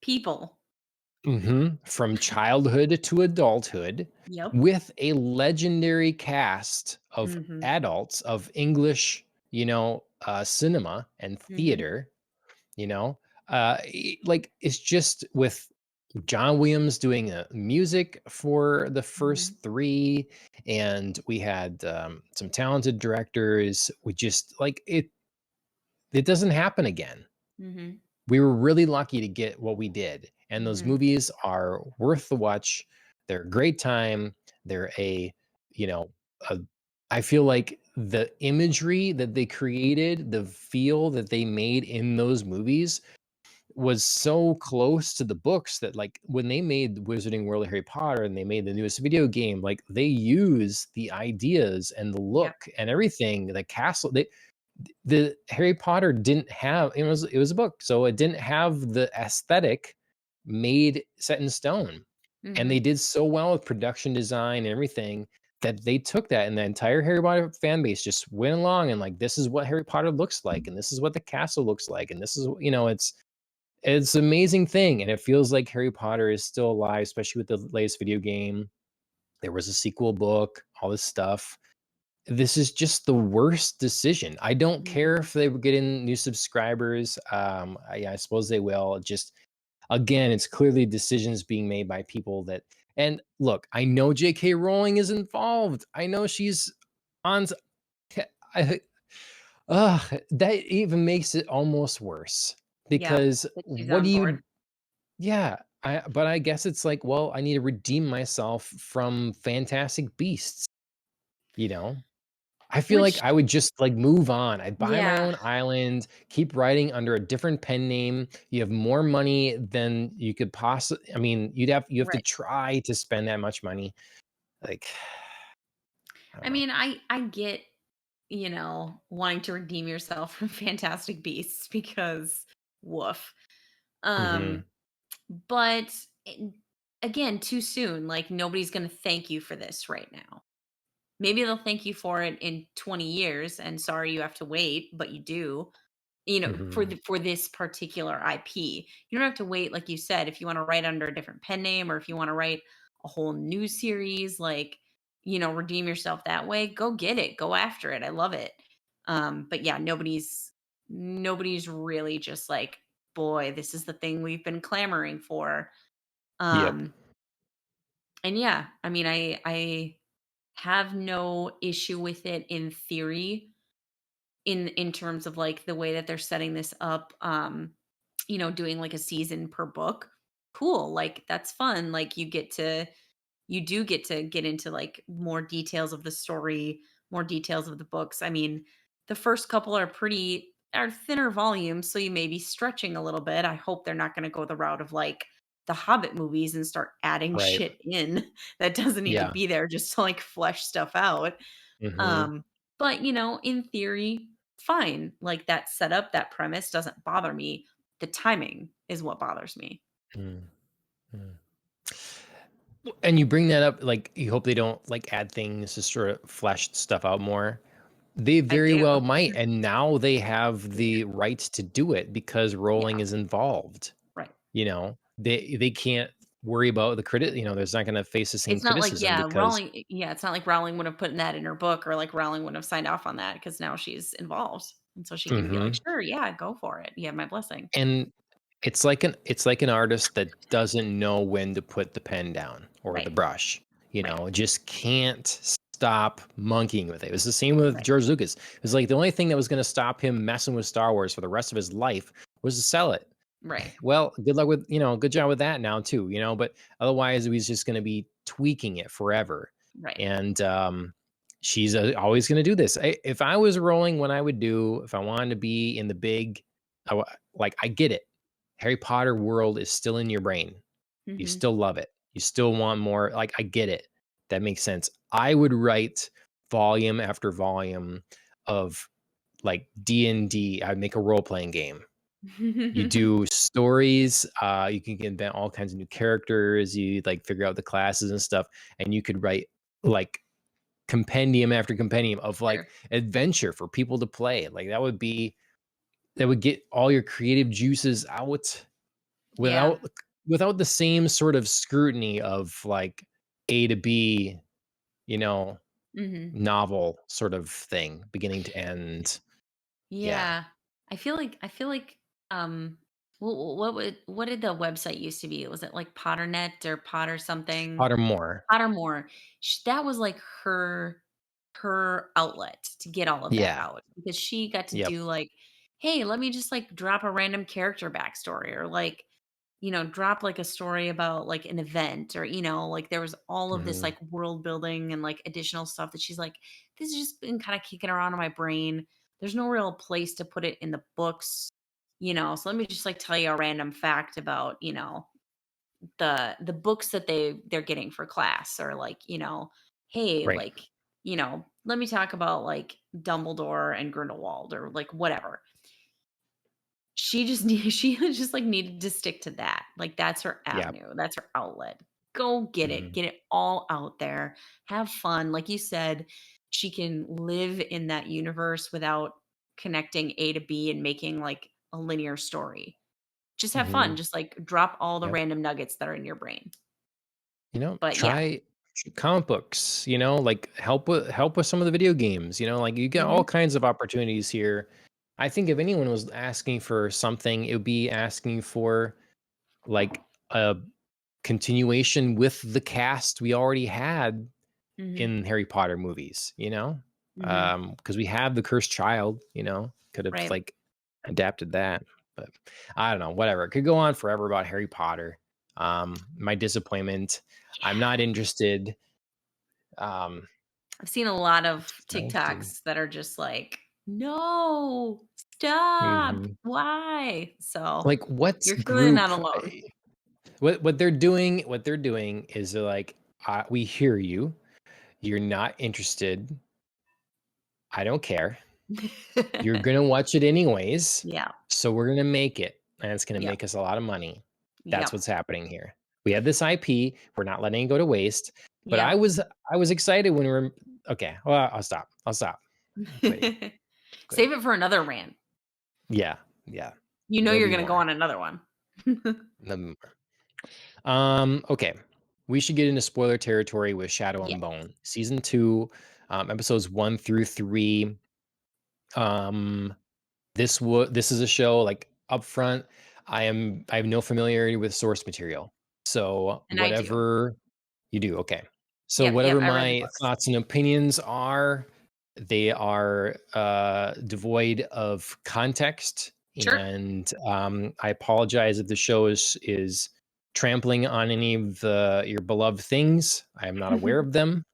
people.
From childhood to adulthood,
Yep.
with a legendary cast of
Mhm.
adults of English, cinema and
Mhm.
theater, like it's just with John Williams doing music for the
Mhm.
first three, and we had some talented directors. We just like it doesn't happen again.
Mhm.
We were really lucky to get what we did, and those
Mhm.
movies are worth the watch. They're a great time. They're you know, a I feel like the imagery that they created, the feel that they made in those movies was so close to the books that, like, when they made the Wizarding World of Harry Potter and they made the newest video game, like, they use the ideas and the
Yep.
look and everything, the castle, the Harry Potter didn't have, it was a book, so it didn't have the aesthetic made set in stone. And they
Mhm.
did so well with production design and everything that they took that, and the entire Harry Potter fan base just went along and like, this is what Harry Potter looks like, and this is what the castle looks like, and this is, it's an amazing thing, and it feels like Harry Potter is still alive, especially with the latest video game. There was a sequel book, all this stuff. This is just the worst decision. I don't care
Mhm.
if they were getting new subscribers. I suppose they will. Just again, it's clearly decisions being made by people that. And look, I know J.K. Rowling is involved. I know she's on. I, that even makes it almost worse
Yep.
because
That she's
what do
on board.
you? Yeah, but I guess it's like, well, I need to redeem myself from Fantastic Beasts. You know, I feel like
Which
I would just, like, move on. I'd buy my
yeah,
own island, keep writing under a different pen name. You have more money than you could possibly. I mean, you have to
right.
try to spend that much money. Like, I don't
I
know.
mean, I get, wanting to redeem yourself from Fantastic Beasts because woof. Um,
Mhm.
but again, too soon. Like nobody's going to thank you for this right now. Maybe they'll thank you for it in 20 years and sorry you have to wait, but you do.
Mhm.
For this particular IP. You don't have to wait, like you said, if you wanna write under a different pen name or if you wanna write a whole new series, like, redeem yourself that way, go get it, go after it, I love it. But yeah, nobody's really just like, "Boy, this is the thing we've been clamoring for."
Yep.
Um, and yeah, I mean, I have no issue with it in theory, in terms of like the way that they're setting this up, doing like a season per book. Cool, like that's fun, like you do get to get into like more details of the story, more details of the books. I mean, the first couple are thinner volumes, so you may be stretching a little bit. I hope they're not going to go the route of like the Hobbit movies and start adding
Right.
shit in that doesn't need to
Yeah.
be there just to like flesh stuff out.
Mhm.
um, but, in theory, fine. Like that setup, that premise doesn't bother me. The timing is what bothers me.
Mm, mm. And you bring that up, like, you hope they don't, like, add things to sort of flesh stuff out more. They
I
very
do.
well might, and now they have the rights to do it because Rowling
Yeah,
is involved,
right.
They can't worry about the there's not gonna face the same
It's not like,
criticism because.
It's not like Rowling would have put that in her book or like Rowling would have signed off on that because now she's involved. And so she can be like,
Mhm.
sure, yeah, go for it. You have my blessing.
And it's like an artist that doesn't know when to put the pen down or the
Right.
brush,
Right.
just can't stop monkeying with it. It was the same with
Right.
George Lucas. It was like the only thing that was gonna stop him messing with Star Wars for the rest of his life was to sell it.
Right.
Well, good luck with, good job with that now too, but otherwise he's just going to be tweaking it forever.
Right.
And she's always going to do this. If I was rolling, what I would do if I wanted to be in the big, like, I get it. Harry Potter world is still in your brain. You
Mhm.
still love it. You still want more. Like, I get it. That makes sense. I would write volume after volume of like D&D. I'd make a role playing game. You do stories, you can invent all kinds of new characters, you, like, figure out the classes and stuff, and you could write, like, compendium after compendium of like
Sure.
adventure for people to play. Like that would get all your creative juices out
Yeah.
without without the same sort of scrutiny of like A to B, you know,
Mhm.
novel sort of thing, beginning to end. Yeah.
Yeah. I feel like, um, what did the website used to be? Was it like Potternet or Potter something?
Pottermore.
Pottermore. That was like her outlet to get all of that
Yeah.
out because she got to
Yep.
do like, "Hey, let me just like drop a random character backstory," or like, drop like a story about like an event, or like there was all of this
Mhm.
like world building and like additional stuff that she's like, "This has just been kind of kicking around in my brain. There's no real place to put it in the books." So let me just like tell you a random fact about, the books that they're getting for class, or like, hey,
Right.
like, let me talk about like Dumbledore and Grindelwald, or like whatever. She just like needed to stick to that. Like that's her
Yeah.
avenue. That's her outlet. Go get it.
Mhm.
Get it all out there. Have fun. Like you said, she can live in that universe without connecting A to B and making like a linear story. Just have fun.
Mhm.
Just like drop all the
Yep.
random nuggets that are in your brain. But yeah.
Try comic books, like help with some of the video games, like you get all
Mhm.
kinds of opportunities here. I think if anyone was asking for something, it would be asking for like a continuation with the cast we already had
Mhm.
in Harry Potter movies,
Mhm.
because we have the cursed child, could have
Right.
like adapted that, but I don't know, whatever. It could go on forever about Harry Potter. My disappointment. I'm not interested. Um,
I've seen a lot of
just not interested.
TikToks that are just like, "No, stop.
Mhm.
Why?" So,
Like, what's
you're clearly not
group?
alone.
What they're doing is they're like, we hear you. You're not interested. I don't care. You're gonna watch it anyways,
Yeah.
so we're gonna make it, and it's gonna
Yep.
make us a lot of money. That's
Yep.
what's happening here. We have this IP, we're not letting it go to waste, but I
Yep.
was I was excited when we were okay, well, I'll stop. I'll stop. I'm quitting. Quitting.
Save it for another rant.
Yeah, yeah.
You know
There'll
you're
be
gonna go
more.
on another one.
There'll be more. Okay. We should get into spoiler territory with Shadow and
Yes.
Bone. Season 2, episodes 1 through 3. Um this is a show like upfront. I have no familiarity with source material. So
And I do.
whatever you do, okay. So
Yep, yep,
whatever
I read the
my
books.
thoughts and opinions are, they are devoid of context.
Sure.
And I apologize if the show is trampling on any of your beloved things. I am not aware of them.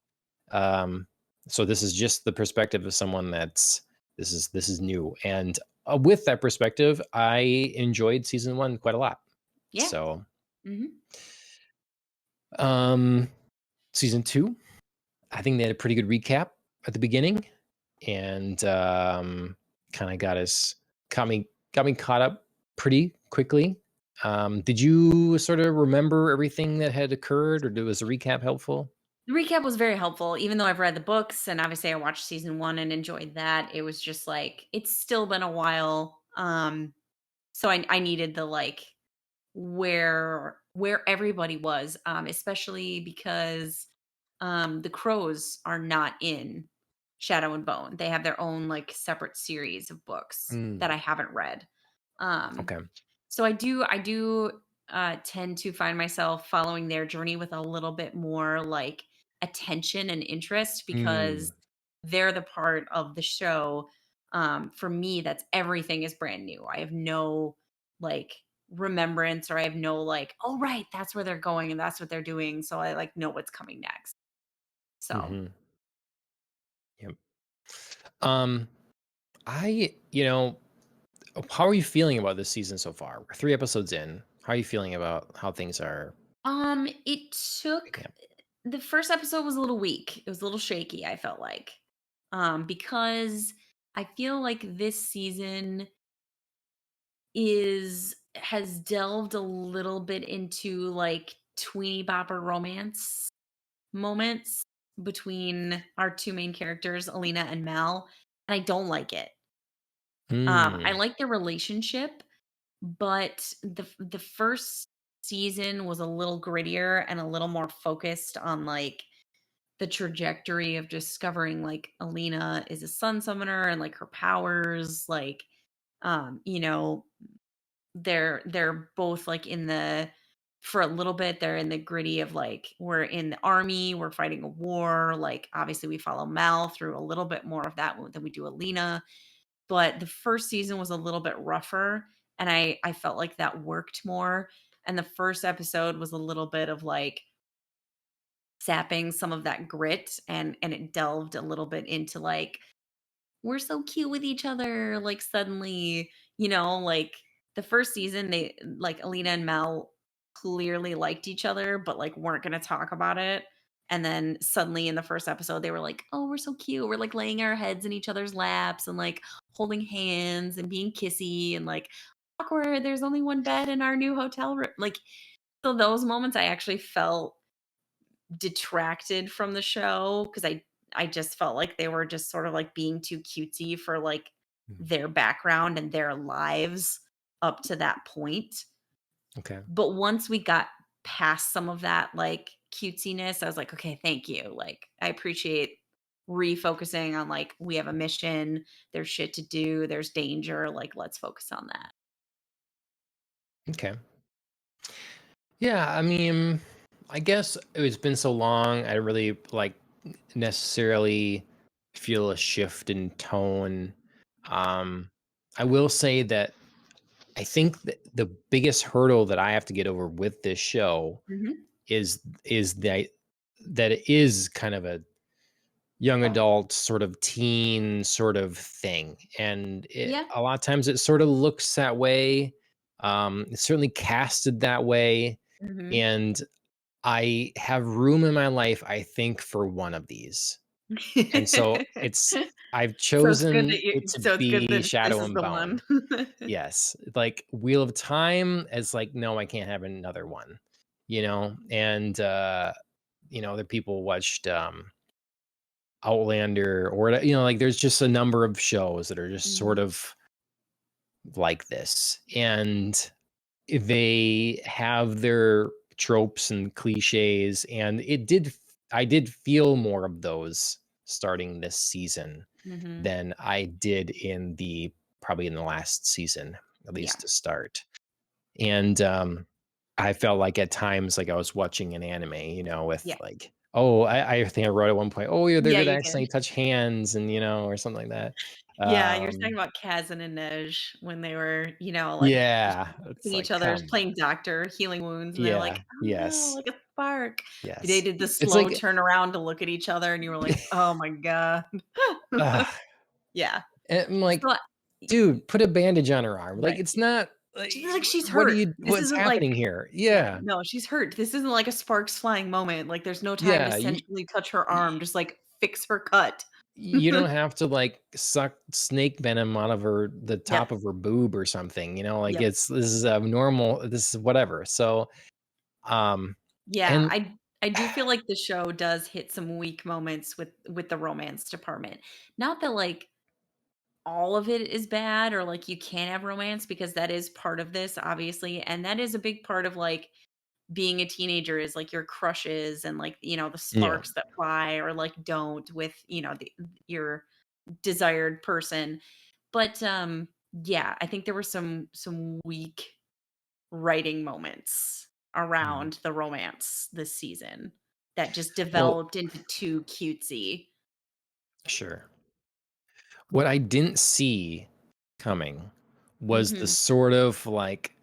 Um, so this is just the perspective of someone this is new, and with that perspective, I enjoyed season 1 quite a lot.
Yeah.
So,
Mhm.
um, season 2, I think they had a pretty good recap at the beginning, and kind of got me caught up pretty quickly. Did you sort of remember everything that had occurred, or was the recap helpful?
The recap was very helpful, even though I've read the books and obviously I watched season 1 and enjoyed that. It was just like it's still been a while. So I needed the like where everybody was, especially because the crows are not in Shadow and Bone. They have their own like separate series of books that
Mm,
I haven't read. Um
okay.
so I do tend to find myself following their journey with a little bit more like attention and interest,
Mm,
because they're the part of the show, for me, that's everything is brand new. I have no like remembrance, or I have no like, oh right, that's where they're going and that's what they're doing. So I like know what's coming next. So
mhm, yep. Um, how are you feeling about this season so far? We're 3 episodes in. How are you feeling about how things are
it took
picking up?
the first episode was a little weak. It was a little shaky, I felt like. Because I feel like this season is has delved a little bit into like tweeny bopper romance moments. between our two main characters, Alina and Mel, and I don't like it. I
Mm,
like their relationship, but the first season was a little grittier and a little more focused on, like, the trajectory of discovering, like, Alina is a sun summoner and, like, her powers, like, you know, they're both, like, in the for a little bit, they're in the gritty of, like, we're in the army, we're fighting a war, like, obviously, we follow Mel through a little bit more of that than we do Alina, but the first season was a little bit rougher, and I felt like that worked more, and the first episode was a little bit of, like, sapping some of that grit, and it delved a little bit into, like, we're so cute with each other, like, suddenly, like, the first season, they like, Alina and Mel clearly liked each other, but, like, weren't gonna talk about it, and then suddenly in the first episode, they were like, "Oh, we're so cute, we're, like, laying our heads in each other's laps and, like, holding hands and being kissy and, like, awkward, there's only one bed in our new hotel room." Like, so those moments I actually felt detracted from the show because I just felt like they were just sort of, like, being too cutesy for, like,
mm,
their background and their lives up to that point.
okay.
But once we got past some of that, like, cutesiness, I was like, "Okay, thank you." Like, I appreciate refocusing on, like, we have a mission, there's shit to do, there's danger, like, let's focus on that.
Okay. Yeah, I mean, I guess it's been so long. I really like necessarily feel a shift in tone. Um, I will say that I think that the biggest hurdle that I have to get over with this show
Mhm.
is that it is kind of a young adult sort of teen sort of thing, and
Yeah.
a lot of times it sort of looks that way. It's certainly casted that way,
Mhm.
and I have room in my life, I think, for one of these. And so I've chosen it to
So it's good
be
that this
Shadow
is
and
the one.
Bone. Yes. Like Wheel of Time is like, no, I can't have another one, And other people watched Outlander or like there's just a number of shows that are just sort
Mhm.
of like this. And they have their tropes and cliches, and I did feel more of those starting this season
Mhm.
than I did probably in the last season, at
Yeah.
least to start. And, I felt like at times, like I was watching an anime, with
Yeah.
like, oh, I think I wrote at one point, "Oh, yeah, they're
Yeah,
gonna
you did.
accidentally touch hands," and, or something like that.
Yeah, you're talking
Um,
about Kaz and Inej when they were, like,
yeah, it's
kissing each
like,
other,
come
playing doctor, healing wounds, and they're like,
yeah,
"Oh, no,"
yes,
like a spark. They
yes.
did the
It's
slow
like
turnaround to look at each other, and you were like, "Oh my god."
ugh,
Yeah.
and I'm like,
So,
"Dude, put a bandage on her arm." Like,
right.
it's not like,
She's like, "She's hurt. This
what's
isn't like."
happening here?
Yeah,
Yeah,
no, she's hurt. This isn't like a sparks flying moment, like, there's no time to
yeah,
sensually touch her
y
arm, just, like, fix her cut.
you don't have to, like, suck snake venom out of the top
Yes.
of her boob or something, like,
Yep.
this is a normal this is whatever, so, um,
Yeah,
and
I do feel like the show does hit some weak moments with the romance department. Not that, like, all of it is bad or, like, you can't have romance because that is part of this, obviously, and that is a big part of, like, being a teenager is, like, your crushes and, like, the
yeah,
sparks that fly or, like, don't with, your desired person. But, yeah, I think there were some weak writing moments
mhm,
around the romance this season that just
well,
developed into too cutesy.
sure. What I didn't see coming was the
Mhm.
sort of like,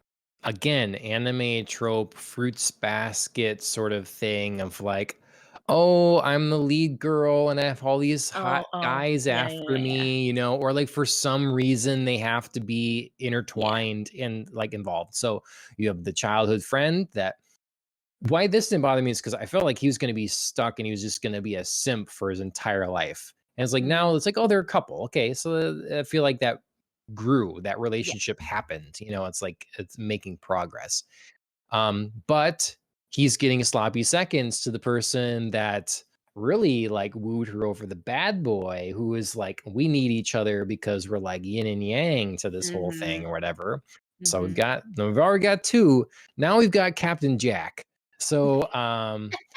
again, anime trope, fruits basket sort of thing of like, oh, I'm the lead girl and I have all these hot
Oh, oh,
guys
yeah, yeah,
after
yeah, yeah.
me, or like for some reason they have to be
Yeah.
intertwined and like involved. So you have the childhood friend that why this didn't bother me is because I felt like he was gonna be stuck and he was just gonna be a simp for his entire life. And it's like now
Mhm.
it's like, oh, they're a couple. Okay, so I feel like that grew, that
Yeah.
relationship happened. It's like it's making progress. But he's getting sloppy seconds to the person that really like wooed her over the bad boy who is like, we need each other because we're like yin and yang to this whole thing
Mhm.
or whatever. So
Mhm.
we've already got two. Now we've got Captain Jack. So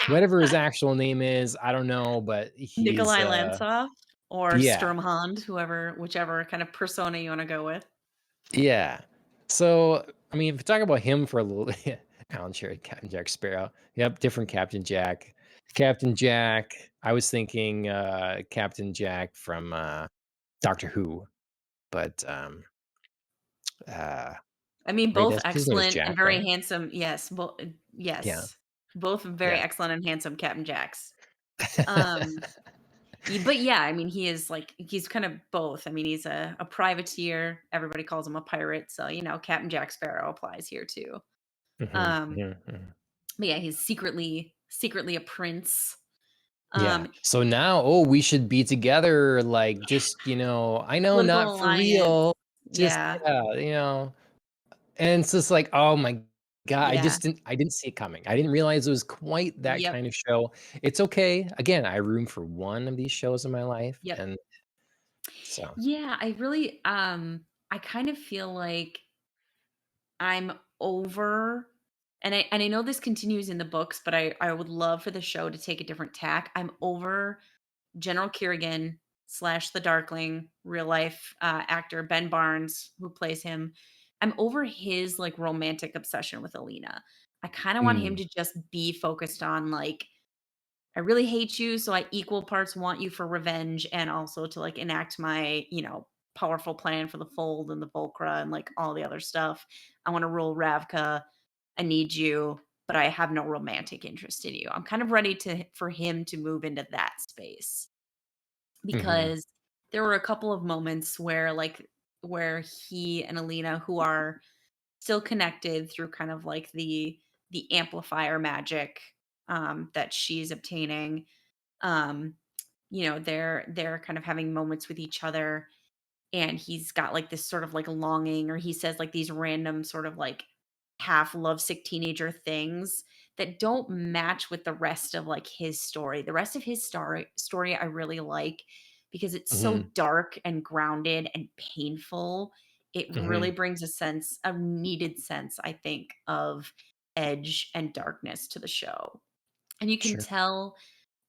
whatever his actual name is, I don't know, but he's
Nikolai Lantsov or
yeah.
Sturmhond, whichever kind of persona you wanna go with.
Yeah. So, I mean, if you talk about him for a little Alan Sherry, Captain Jack Sparrow. Yep, different Captain Jack. Captain Jack, I was thinking Captain Jack from Doctor Who, but uh
I mean,
right,
both
that's his name is
excellent and
Jack,
very
right?
handsome. Yes,
Yeah.
yes. Both very
Yeah.
excellent and handsome Captain Jacks. Um, but yeah, I mean, he is like he's kind of both. I mean, he's a privateer. Everybody calls him a pirate, so Captain Jack Sparrow applies here too.
Mhm,
Um,
mhm, mhm.
but yeah, he's secretly a prince.
Yeah.
Um,
So now, oh, we should be together, like just, I know not
Political
for
alliance.
real. Just
Yeah,
yeah. And it's just like, oh my god,
yeah,
I didn't see it coming. I didn't realize it was quite that
yep,
kind of show. It's okay. Again, I room for one of these shows in my life,
yep.
and so
Yeah, I kind of feel like I'm over and I know this continues in the books, but I would love for the show to take a different tack. I'm over General Kerrigan slash the Darkling, real life actor Ben Barnes, who plays him. I'm over his like romantic obsession with Alina. I kind of want him
mm,
to just be focused on like I really hate you, so I equal parts want you for revenge and also to like enact my, powerful plan for the fold and the Volcra and like all the other stuff. I want to rule Ravka. I need you, but I have no romantic interest in you. I'm kind of ready to for him to move into that space
mhm,
because there were a couple of moments where he and Alina who are still connected through kind of like the amplifier magic that she's obtaining um they're kind of having moments with each other and he's got like this sort of like longing or he says like these random sort of like half lovesick teenager things that don't match with the rest of like his story. The rest of his story I really like because it's so
mhm,
dark and grounded and painful. It really
mhm.
brings a needed sense, I think, of edge and darkness to the show. And you can
Sure.
tell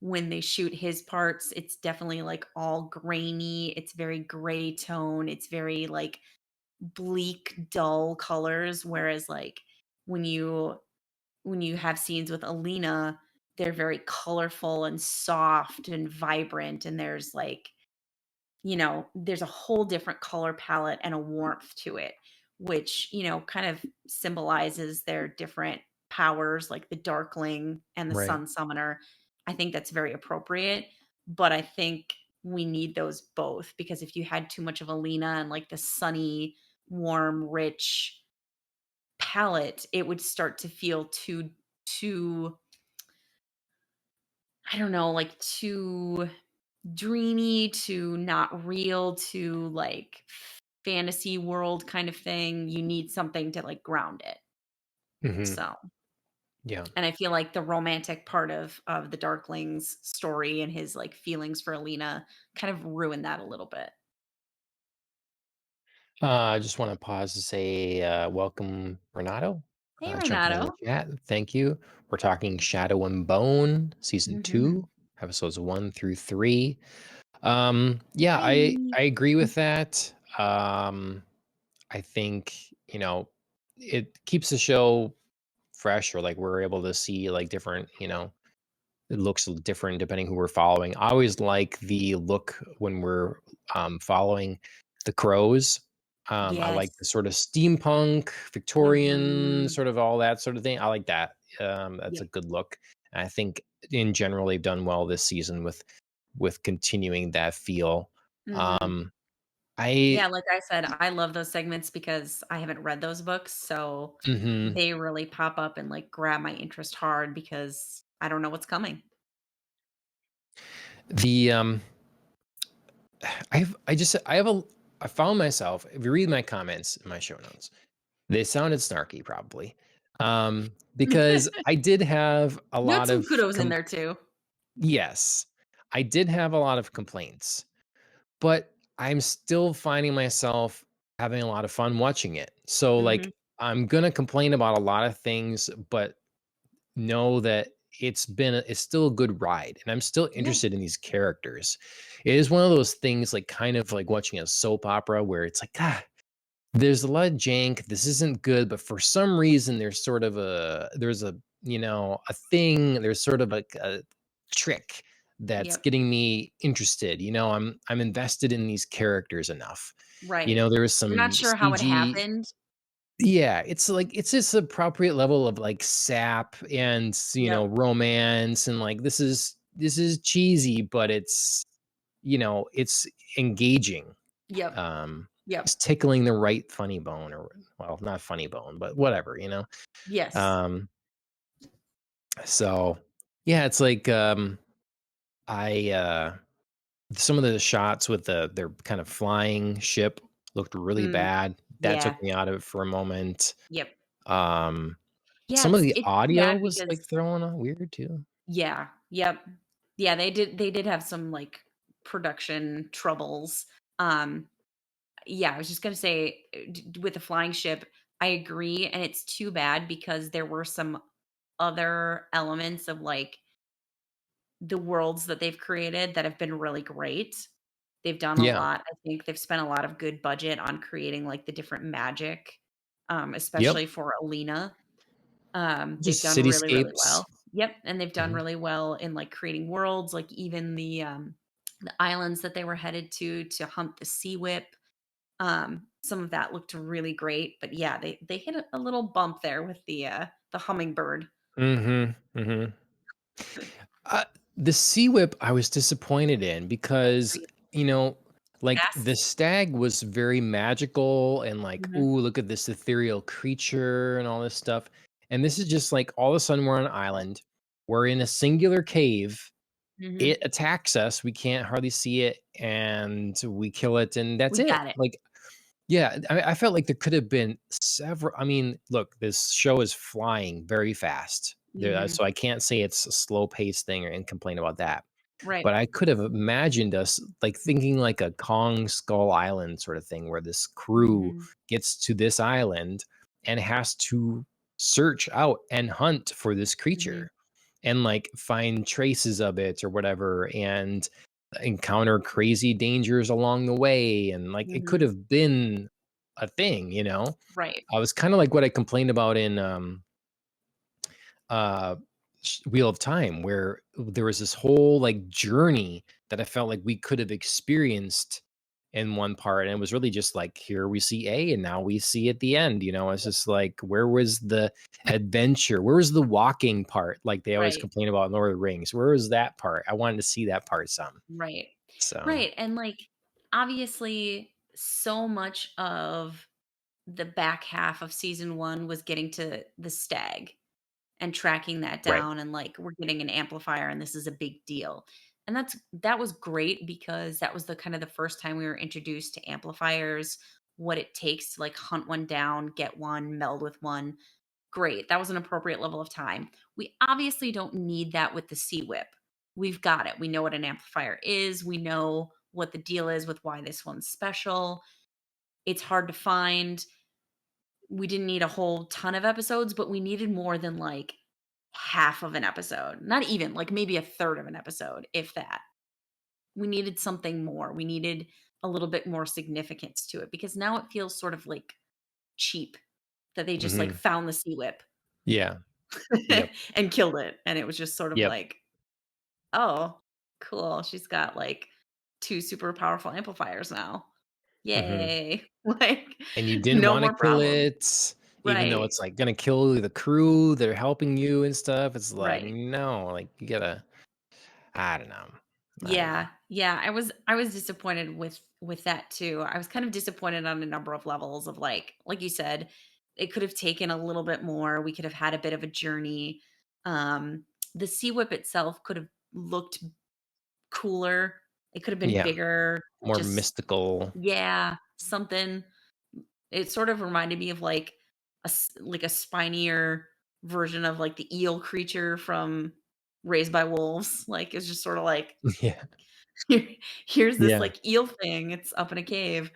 when they shoot his parts, it's definitely like all grainy. It's very gray tone. It's very like bleak, dull colors. Whereas like when you when you have scenes with Alina, they're very colorful and soft and vibrant. And there's like there's a whole different color palette and a warmth to it, which, kind of symbolizes their different powers, like the Darkling and the
Right.
Sun Summoner. I think that's very appropriate, but I think we need those both because if you had too much of Alina and like the sunny, warm, rich palette, it would start to feel too I don't know, like too dreamy to not real to like fantasy world kind of thing. You need something to like ground it.
Mhm.
So,
Yeah.
and I feel like the romantic part of the Darkling's story and his like feelings for Alina kind of ruined that a little bit.
I just want to pause to say welcome, Renato.
Hey,
Jumping in the
Renato.
chat. Thank you. We're talking Shadow and Bone, season
Hmm.
2, episodes 1 through 3. Yeah,
Hey.
I agree with that. I think, it keeps the show fresh or like we're able to see like different, it looks different depending who we're following. I always like the look when we're following the crows. I like the
Yes.
sort of steampunk, Victorian,
Hmm.
sort of all that sort of thing. I like that. That's a
Yep.
good look. And I think in general they've done well this season with continuing that feel.
Hmm.
Um, I
Yeah, like I said, I love those segments because I haven't read those books, so
mhm.
they really pop up and, like, grab my interest hard because I don't know what's coming.
The I have a I found myself, if you read my comments in my show notes, they sounded snarky probably. Because I did have a
You had
lot
some
of
kudos in there too.
yes, I did have a lot of complaints, but I'm still finding myself having a lot of fun watching it. So,
Mhm.
like, I'm gonna complain about a lot of things, but know that it's still a good ride, and I'm still
Yeah.
interested in these characters. It is one of those things, like, kind of like watching a soap opera where it's like, "Ah, there's a lot of jank, this isn't good," but for some reason, there's a, a thing, there's sort of like a trick that's
Yep.
getting me interested, I'm invested in these characters enough.
Right.
There was
You're not
some
sure how it
CG.
happened.
Yeah, it's like it's this appropriate level of, like, sap and,
Yep.
romance, and, like, this is cheesy, but it's engaging.
Yep.
Um,
Yep.
it's tickling the right funny bone, or, well, not funny bone, but whatever.
Yes.
Um, so, yeah, it's like, I, some of the shots with their kind of flying ship looked really
Mm.
bad. That took
Yeah.
me out of it for a moment.
Yep.
Um
Yeah,
Some of the
it's too
audio
bad
was, like,
because
thrown out weird too.
yeah. Yep. Yeah, they did have some, like, production troubles. Um, yeah, I was just gonna say, with the flying ship, I agree, and it's too bad because there were some other elements of, like, the worlds that they've created that have been really great. They've done a
Yeah.
lot. I think they've spent a lot of good budget on creating, like, the different magic,
Yep.
especially for Alina. They've
Just
done really, really
cityscapes.
well. Yep, and they've done
Mhm.
really well in, like, creating worlds, like, even the islands that they were headed to hunt the sea whip. Some of that looked really great, but yeah, they hit a little bump there with the hummingbird.
Mhm. Mhm. Uh, the Sea Whip I was disappointed in because,
Agreed.
you know, like, the
Fast.
stag was very magical and, like,
Mhm,
"Ooh, look at this ethereal creature," and all this stuff, and this is just like, all of a sudden, we're on an island, we're in a singular cave,
mhm.
it attacks us, we can't hardly see it, and we kill it, and that's
We
it.
got it.
Like, yeah, I felt like there could have been several. I mean, look, this show is flying very fast.
Mhm.
So I can't say it's a slow pace thing and complain about that.
Right.
But I could have imagined us, like, thinking like a Kong Skull Island sort of thing where this crew
Mhm,
gets to this island and has to search out and hunt for this
mhm,
creature and, like, find traces of it or whatever, and encounter crazy dangers along the way, and, like, it could
mhm.
have been a thing.
Right,
I was kinda like what I complained about in, uh, Wheel of Time, where there was this whole, like, journey that I felt like we could have experienced in one part, and it was really just like, here we see A, and now we see at the end. It's just like, where was the adventure? Where was the walking part? Like they always
right,
complain about in Lord of the Rings. Where was that part? I wanted to see that part some.
right.
So,
Right, and, like, obviously, so much of the back half of season 1 was getting to the stag and tracking that
right.
down and, like, we're getting an amplifier and this is a big deal. And that was great because that was the kind of the first time we were introduced to amplifiers, what it takes to, like, hunt one down, get one, meld with one. Great. That was an appropriate level of time. We obviously don't need that with the Sea Whip. We've got it. We know what an amplifier is. We know what the deal is with why this one's special. It's hard to find. We didn't need a whole ton of episodes, but we needed more than like half of an episode. Not even, like maybe a third of an episode, if that. We needed something more. We needed a little bit more significance to it because now it feels sort of like cheap that they just like
Hmm.
found the Sea Whip
Yeah. Yep.
and killed it. And it was just sort of
Yep.
like, oh, cool. She's got like 2 super powerful amplifiers now.
Hmm.
Yay. Like,
And you didn't
no
want to
more
kill
problems.
it, even though
Right.
it's like gonna kill the crew that are helping you and stuff. It's like,
Right.
no, like, you gotta. I don't know. I don't know.
Yeah. Yeah. I was disappointed with that too. I was kind of disappointed on a number of levels of like you said, it could have taken a little bit more. We could have had a bit of a journey. The Sea Whip itself could have looked cooler. It could have been
Yeah.
bigger.
More
Just
mystical.
yeah, something. It sort of reminded me of like like a spinier version of like the eel creature from raised by wolves. Like, it's just sort of like,
Yeah.
here here's this,
Yeah.
like, eel thing, it's up in a cave.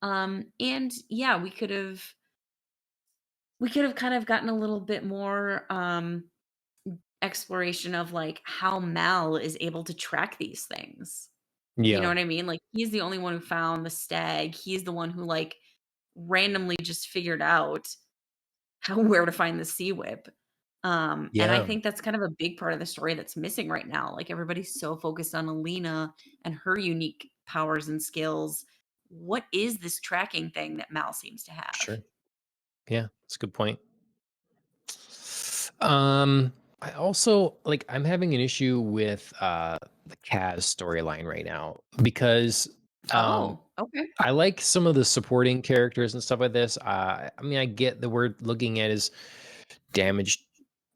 And yeah, we could have kind of gotten a little bit more, exploration of, like, how Mal is able to track these things. You know
Yeah.
what I mean? Like, he's the only one who found the stag. He's the one who, like, randomly just figured out how where to find the sea whip. And I
Yeah.
think that's kind of a big part of the story that's missing right now. Like, everybody's so focused on Alina and her unique powers and skills. What is this tracking thing that Mal seems to have?
Sure. Yeah, that's a good point. Um, I also like I'm having an issue with the Kaz storyline right now because um
Oh, okay.
I like some of the supporting characters and stuff like this. I mean, I get that we're looking at his damaged,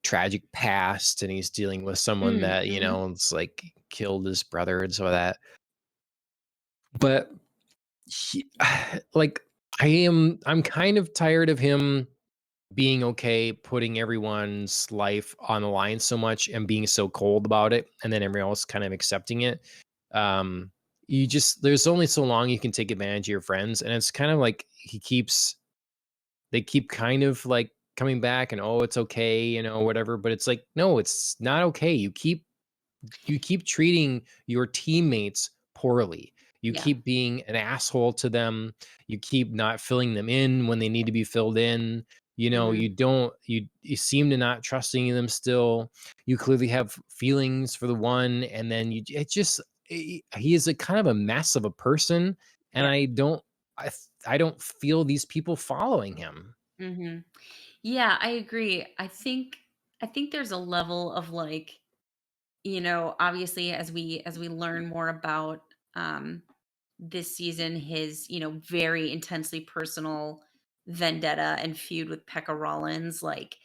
tragic past, and he's dealing with someone
Mm,
that
mhm.
it's like killed his brother and some of that. But he, like, I'm kind of tired of him being okay putting everyone's life on the line so much and being so cold about it, and then everyone else kind of accepting it. Um, you just there's only so long you can take advantage of your friends, and it's kind of like they keep kind of like coming back and, oh, it's okay, whatever. But it's like, no, it's not okay. You keep treating your teammates poorly. You
Yeah.
keep being an asshole to them. You keep not filling them in when they need to be filled in. You
Mhm.
don't you seem to not trusting them still. You clearly have feelings for the one, and then he is a kind of a mess of a person, and
Yeah.
I don't feel these people following him.
Mhm. Yeah, I agree. I think there's a level of, like, obviously, as we learn more about, this season, his, very intensely personal vendetta and feud with Pekka Rollins, like,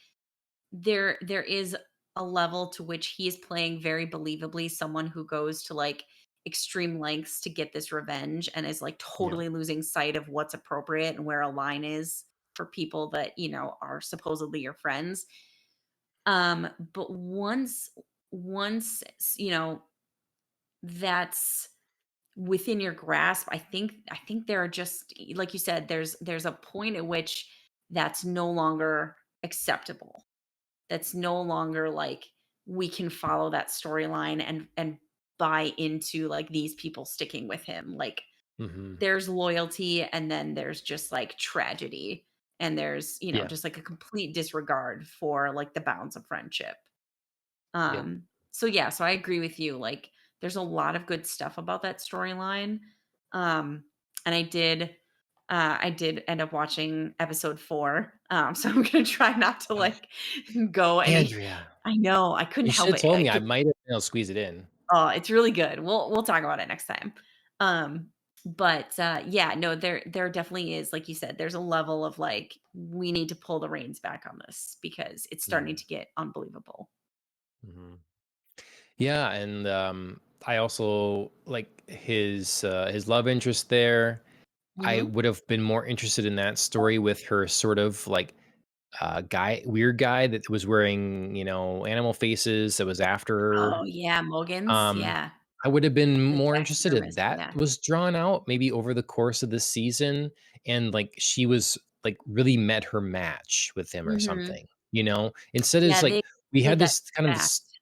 there is a level to which he is playing very believably someone who goes to, like, extreme lengths to get this revenge and is, like,
Yeah.
totally losing sight of what's appropriate and where a line is for people that, are supposedly your friends. But once, that's within your grasp, I think there are just, like you said, there's a point at which that's no longer acceptable. That's no longer like we can follow that storyline and buy into, like, these people sticking with him. Like,
Hmm.
there's loyalty and then there's just, like, tragedy, and there's,
Yeah.
just, like, a complete disregard for, like, the bounds of friendship.
Yeah.
So yeah, so I agree with you. Like, there's a lot of good stuff about that storyline. Um, and I did end up watching episode 4. So I'm gonna try not to,
Oh,
like, go any.
Andrea.
I know, I couldn't
You should
help
have
it.
told
I
me. I
could
might have been able to squeeze it in.
Oh, it's really good. We'll talk about it next time. Um, but yeah, no, there definitely is, like you said, there's a level of, like, we need to pull the reins back on this because it's starting
Mhm,
to get unbelievable.
mhm. Yeah, and, I also like his love interest there. I
Mhm.
would have been more interested in that story with her sort of, like, weird guy that was wearing, animal faces that was after
Oh,
her.
yeah, Mogan's,
Um,
yeah,
I would have been
the
more interested if
taxidermist,
that
yeah.
was drawn out maybe over the course of the season, and, like, she was, like, really met her match with him or
Mhm.
something, Instead it's
Yeah,
like,
they
we
did
had
that
this kind of this
fast.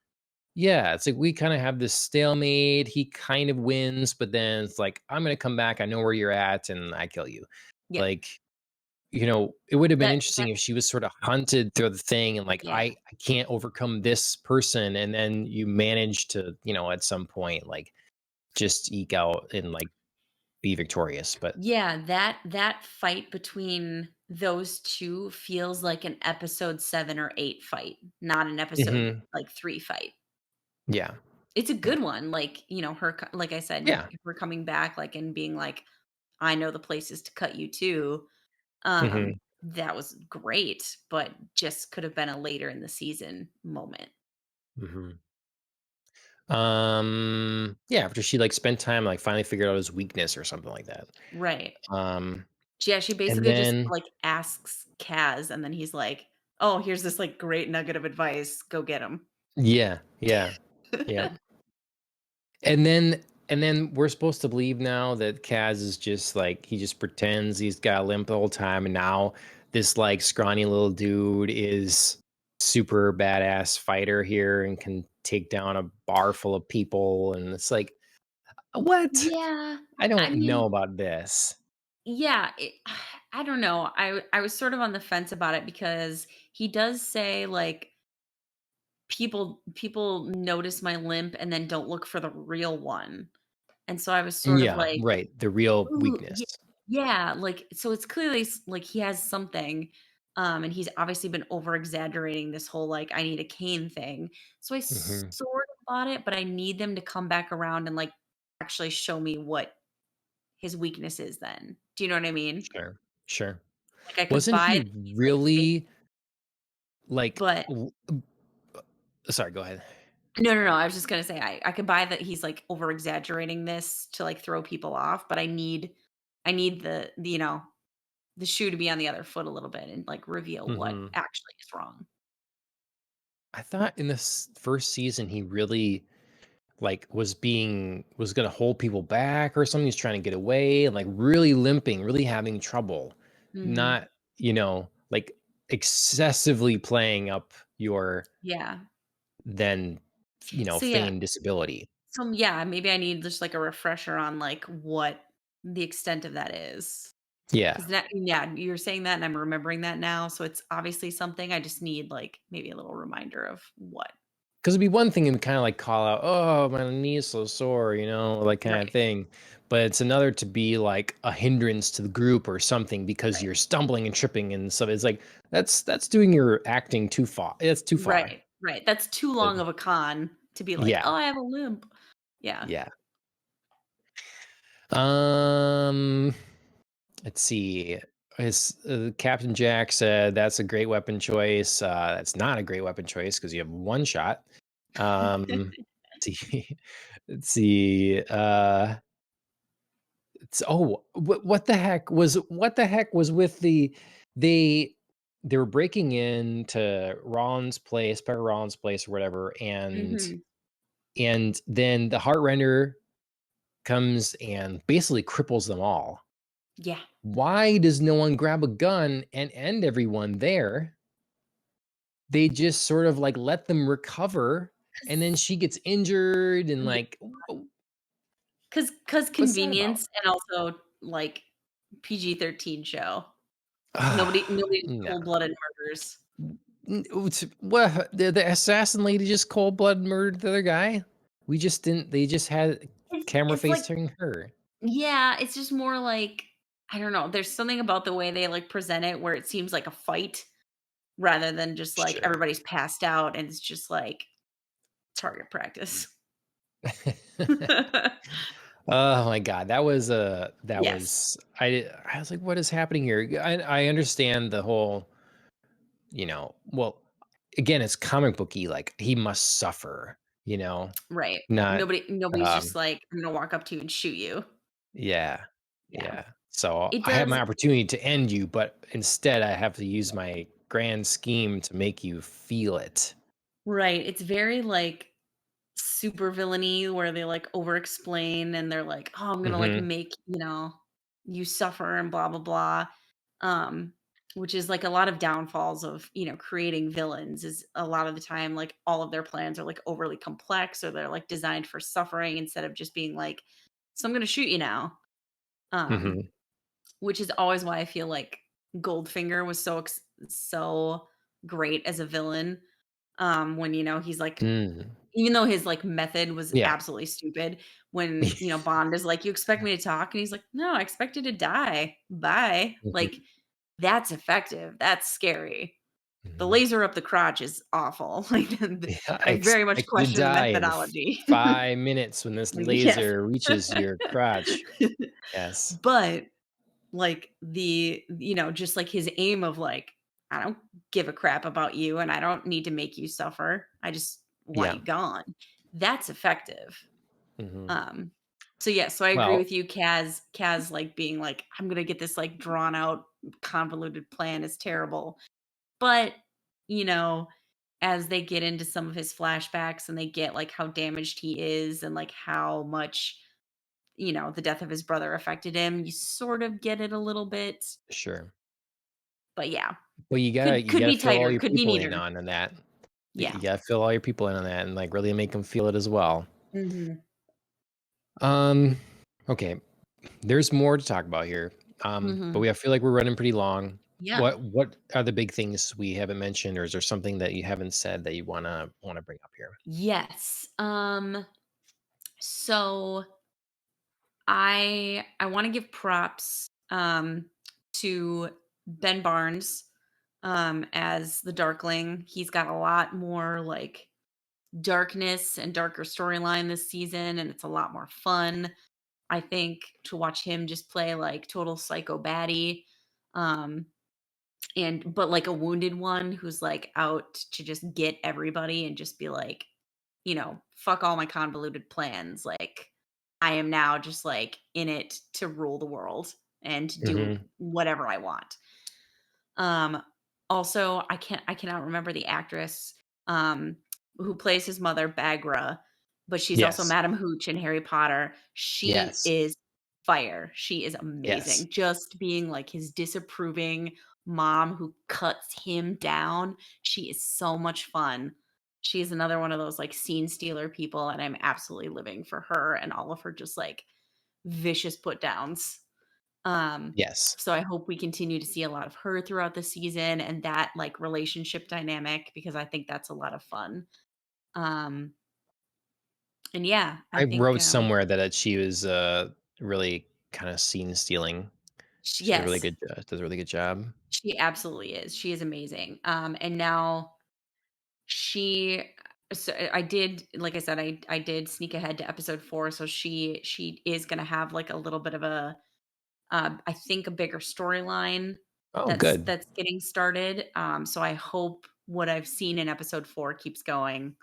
yeah, it's like we kinda have this stalemate, he kind of wins, but then it's like, "I'm gonna come back, I know where you're at, and I kill you."
Yep.
Like, it would have been
That
interesting if she was sorta hunted through the thing and like,
Yeah.
I can't overcome this person, and then you manage to, at some point, like, just eke out and, like, be victorious, but
Yeah, that fight between those 2 feels like an episode 7 or 8 fight, not an episode,
Mhm.
like, 3 fight.
Yeah.
It's a
Yeah.
good one, like, her co like I said,
Yeah.
if we're coming back, like, and being like, "I know the places to cut you too."
Mhm.
That was great, but just could have been a later in the season moment.
Mhm. Yeah, after she, like, spent time, like, finally figured out his weakness or something like that.
Right.
Um,
Yeah, she
and
basically just,
then
like, asks Kaz, and then he's like, "Oh, here's this, like, great nugget of advice. Go get him."
yeah, yeah. Yep. And then we're supposed to believe now that Kaz is just like he just pretends he's got a limp the whole time, and now this like scrawny little dude is super badass fighter here and can take down a bar full of people, and it's like, what?
Yeah.
I
I
don't know
mean,
about this.
yeah, I don't know. I was sort of on the fence about it because he does say like people notice my limp and then don't look for the real one. And so I was sort of
Yeah,
like,
right. The real
ooh,
weakness.
yeah, like so it's clearly like he has something. And he's obviously been over exaggerating this whole like I need a cane thing. So I
Hmm.
sort of bought it, but I need them to come back around and like actually show me what his weakness is then. Do you know what I mean?
Sure. Sure.
Like I could
Wasn't
buy
he
that he's like fake,
really like
but
sorry, go ahead.
no, I was just gonna say I could buy that he's like over exaggerating this to like throw people off, but I need the the shoe to be on the other foot a little bit and like reveal what
Hmm.
actually is wrong.
I thought in this first season he really like was gonna hold people back or something. He's trying to get away and like really limping, really having trouble.
Mhm.
Not, like excessively playing up your
Yeah.
then,
So yeah,
feigned disability.
yeah, maybe I need just like a refresher on like what the extent of that is.
Yeah.
Because that yeah, you're saying that and I'm remembering that now. So it's obviously something. I just need like maybe a little reminder of what.
'Cause it'd be one thing to kinda, like, call out, "Oh, my knee's so sore," like, kinda
Right.
thing, but it's another to be, like, a hindrance to the group or something because
Right.
you're stumbling and tripping and stuff. It's like, that's doing your acting too far. It's too far.
Right. That's too
But
long of a con to be like,
yeah,
"Oh, I have a limp." Yeah.
yeah. Um, let's see. Captain Jack said, "That's a great weapon choice." That's not a great weapon choice because you have 1 shot. Um, let's see. Let's see, what the heck was with they they were breaking into Rollins' place, Pepper Rollins' place or whatever,
Mhm.
and then the Heartrender comes and basically cripples them all.
Yeah.
Why does no one grab a gun and end everyone there? They just sort of, like, let them recover, and then
'Cause
she gets injured and,
yeah,
like,
cause
what's that about?
convenience and also, like, PG-13 show. Nobody does
No.
cold-blooded murders.
What the assassin lady just cold blood murdered the other guy? We just didn't they just had camera
It's like
facing her.
yeah, it's just more like I don't know, there's something about the way they, like, present it where it seems like a fight rather than just, like,
Sure.
everybody's passed out and it's just, like, target practice.
Oh my god, that
Yes.
was I was like, "What is happening here?" I understand the whole, well, again, it's comic booky, like, he must suffer,
Right.
not,
Nobody's just
um
like, "I'm gonna walk up to you and shoot you."
yeah,
Yeah.
yeah. So,
It
I have my
does
opportunity to end you, but instead I have to use my grand scheme to make you feel it.
right, it's very, like, super villainy where they, like, over explain and they're like, "Oh, I'm gonna, like,
Mhm,
make, you suffer and blah, blah, blah." Um, which is, like, a lot of downfalls of, creating villains is a lot of the time, like, all of their plans are, like, overly complex or they're, like, designed for suffering instead of just being like, "So I'm gonna shoot you now." Um,
mhm.
which is always why I feel like Goldfinger was so great as a villain, when, he's like
Mm.
even though his, like, method was
Yeah.
absolutely stupid, when, Bond is like, "You expect me to talk?" And he's like, "No, I expect you to die. Bye." Like,
Mhm,
that's effective, that's scary. The
mhm.
laser up the crotch is awful, like,
Yeah, I
I very much
expect you to
question the
die in
methodology.
5 minutes when this
Like, yes.
laser reaches your crotch. Yes.
But, like, just, like, his aim of, like, "I don't give a crap about you, and I don't need to make you suffer. I just want
Yeah.
you gone." That's effective.
Mhm.
Um, so yeah, so I agree
Well,
with you, Kaz, like, being like, "I'm gonna get this, like, drawn out, convoluted plan is terrible." But, you know, as they get into some of his flashbacks and they get, like, how damaged he is and, like, how much, the death of his brother affected him, you sort of get it a little bit,
Sure.
but yeah,
Well, you gotta
could
you
could
gotta
be
fill all
tighter,
your
could be
people in
neater.
on that.
Yeah.
You gotta fill all your people in on that and, like, really make them feel it as well.
Mhm.
Um, okay, there's more to talk about here, but
Mhm.
I feel like we're running pretty long.
Yeah.
What are the big things we haven't mentioned, or is there something that you haven't said that you wanna bring up here?
Yes. So I wanna give props, to Ben Barnes, as the Darkling. He's got a lot more, like, darkness and darker storyline this season, and it's a lot more fun, I think, to watch him just play, like, total psycho baddie, um, but, like, a wounded one who's, like, out to just get everybody and just be like, "Fuck all my convoluted plans, like, I am now just, like, in it to rule the world and to do
Mhm.
whatever I want." Um, Also, I cannot remember the actress, who plays his mother, Bagra, but she's also
Yes.
Madam Hooch in Harry Potter. She
Yes.
is fire. She is
Yes.
amazing. Just being, like, his disapproving mom who cuts him down. She is so much fun. She is another one of those, like, scene stealer people, and I'm absolutely living for her and all of her just, like, vicious put downs. Um,
Yes.
so I hope we continue to see a lot of her throughout the season and that, like, relationship dynamic because I think that's a lot of fun. Um, and yeah, I
I
think,
wrote somewhere that she was, really kinda scene stealing. She did a really
yes,
good does a really good job.
she absolutely is. She is amazing. And now she so I did, like I said, I did sneak ahead to episode 4, so she is gonna have, like, a little bit of a, I think, a bigger storyline
Oh,
that's
good.
that's getting started. So I hope what I've seen in episode 4 keeps going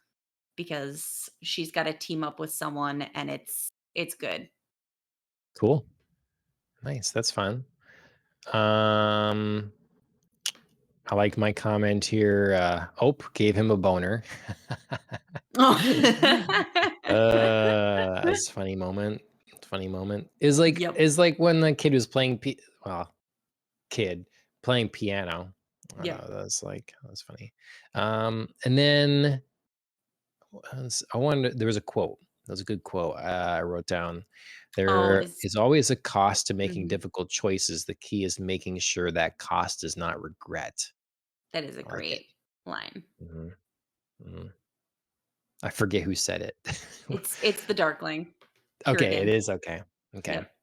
because she's got to team up with someone and it's good.
Cool. Nice, that's fun. Um, I like my comment here, "Ope gave him a boner." That's a funny moment. Funny moment.
Yep.
Is like when the kid was playing well, kid playing piano.
Yep.
That's funny. And then I wanted there was a quote. That was a good quote, I wrote down.
Oh,
"There
is
is always a cost to making
mhm.
difficult choices. The key is making sure that cost is not regret."
That is a
I like it.
great line.
Mhm, mhm. I forget who said it.
It's the Darkling.
Okay, it
Kurgan.
is okay. Okay.
Yep.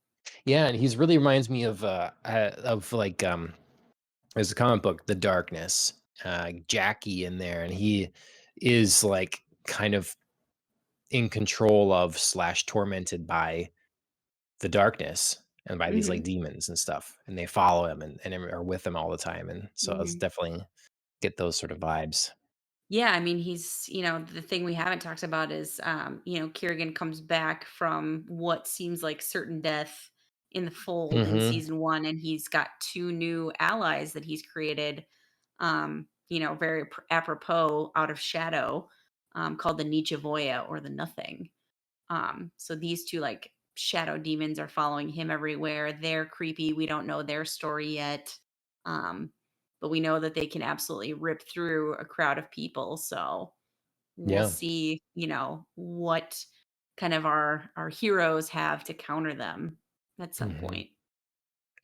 Yeah, and he's really reminds me of like there's a comic book, The Darkness, Jackie in there, and he is like kind of in control of slash tormented by the darkness and by these like
Mhm.
demons and stuff, and they follow him and are with him all the time, and so it's
Mhm.
definitely get those sort of vibes.
Yeah, I mean, the thing we haven't talked about is, Kiergan comes back from what seems like certain death in the fold in
Hmm.
season 1, and he's got 2 new allies that he's created, very apropos out of shadow, called the Nichavoya or the Nothing. So these 2, like, shadow demons are following him everywhere. They're creepy. We don't know their story yet. Um, but we know that they can absolutely rip through a crowd of people. So we'll
Yeah.
see, what kind of our heroes have to counter them at some
Hmm.
point.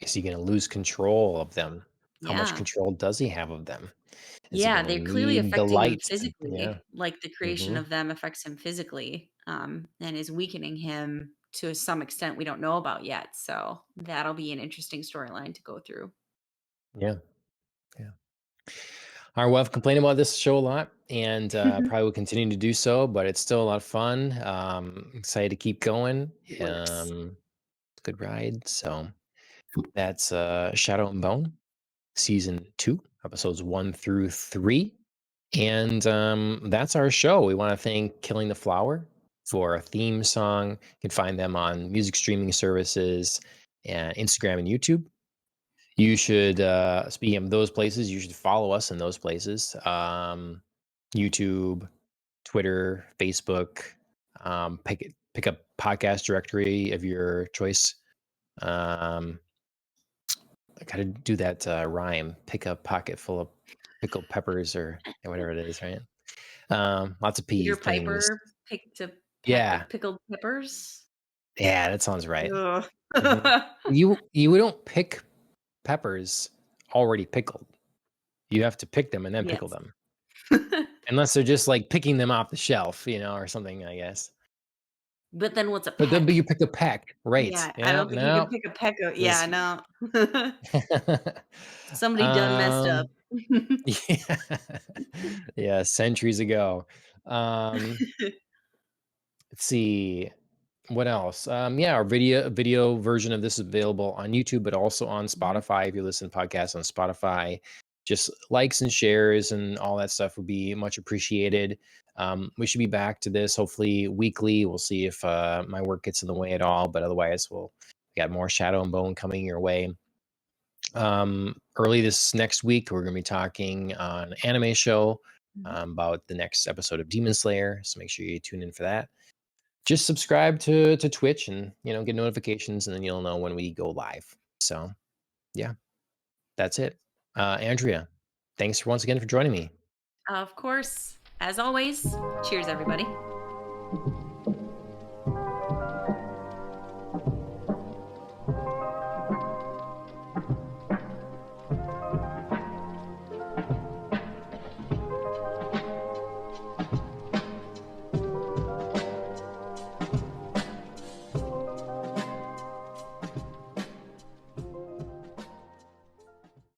Is he going to lose control of them? How much
Yeah.
control does he have of them? Is he
Yeah,
going to
they're clearly
need the
affecting him
light? Yeah.
physically, like, the creation
Hmm.
of them affects him physically, and is weakening him to some extent we don't know about yet, so that'll be an interesting storyline to go through.
Yeah. Yeah. All right. Well, I've complained about this show a lot, and probably will continue to do so. But it's still a lot of fun. Excited to keep going.
It works.
Good ride. So that's Shadow and Bone, season 2, episodes 1 through 3. And that's our show. We want to thank Killing the Flower for a theme song. You can find them on music streaming services and Instagram and YouTube. You should, speaking of those places, you should follow us in those places. YouTube, Twitter, Facebook. Pick a podcast directory of your choice. Um, I gotta do that rhyme. Pick a pocket full of pickled peppers or whatever it is, right? Lots of
Peter
things.
Piper picked a peck
Yeah,
of pickled peppers.
yeah, that sounds right.
Ugh.
Mhm. You don't pick peppers already pickled. You have to pick them and then pickle
Yes.
them, unless they're just like picking them off the shelf, or something. I guess.
But then what's a
But
peck?
you pick a peck, right?
Yeah, I
Yeah,
don't think you can
no,
pick a peck of yeah,
this.
no. Somebody done messed up.
um, yeah, yeah, centuries ago. Um, let's see. What else? Yeah, our video version of this is available on YouTube, but also on
Mhm.
Spotify. If you listen to podcasts on Spotify, just likes and shares and all that stuff would be much appreciated. We should be back to this hopefully weekly. We'll see if my work gets in the way at all, but otherwise, we got more Shadow and Bone coming your way. Early this next week, we're going to be talking on an anime show
Mhm.
about the next episode of Demon Slayer. So make sure you tune in for that. Just subscribe to Twitch and get notifications, and then you'll know when we go live. So yeah, that's it. Andrea, thanks for once again for joining me.
Of course, as always, cheers everybody.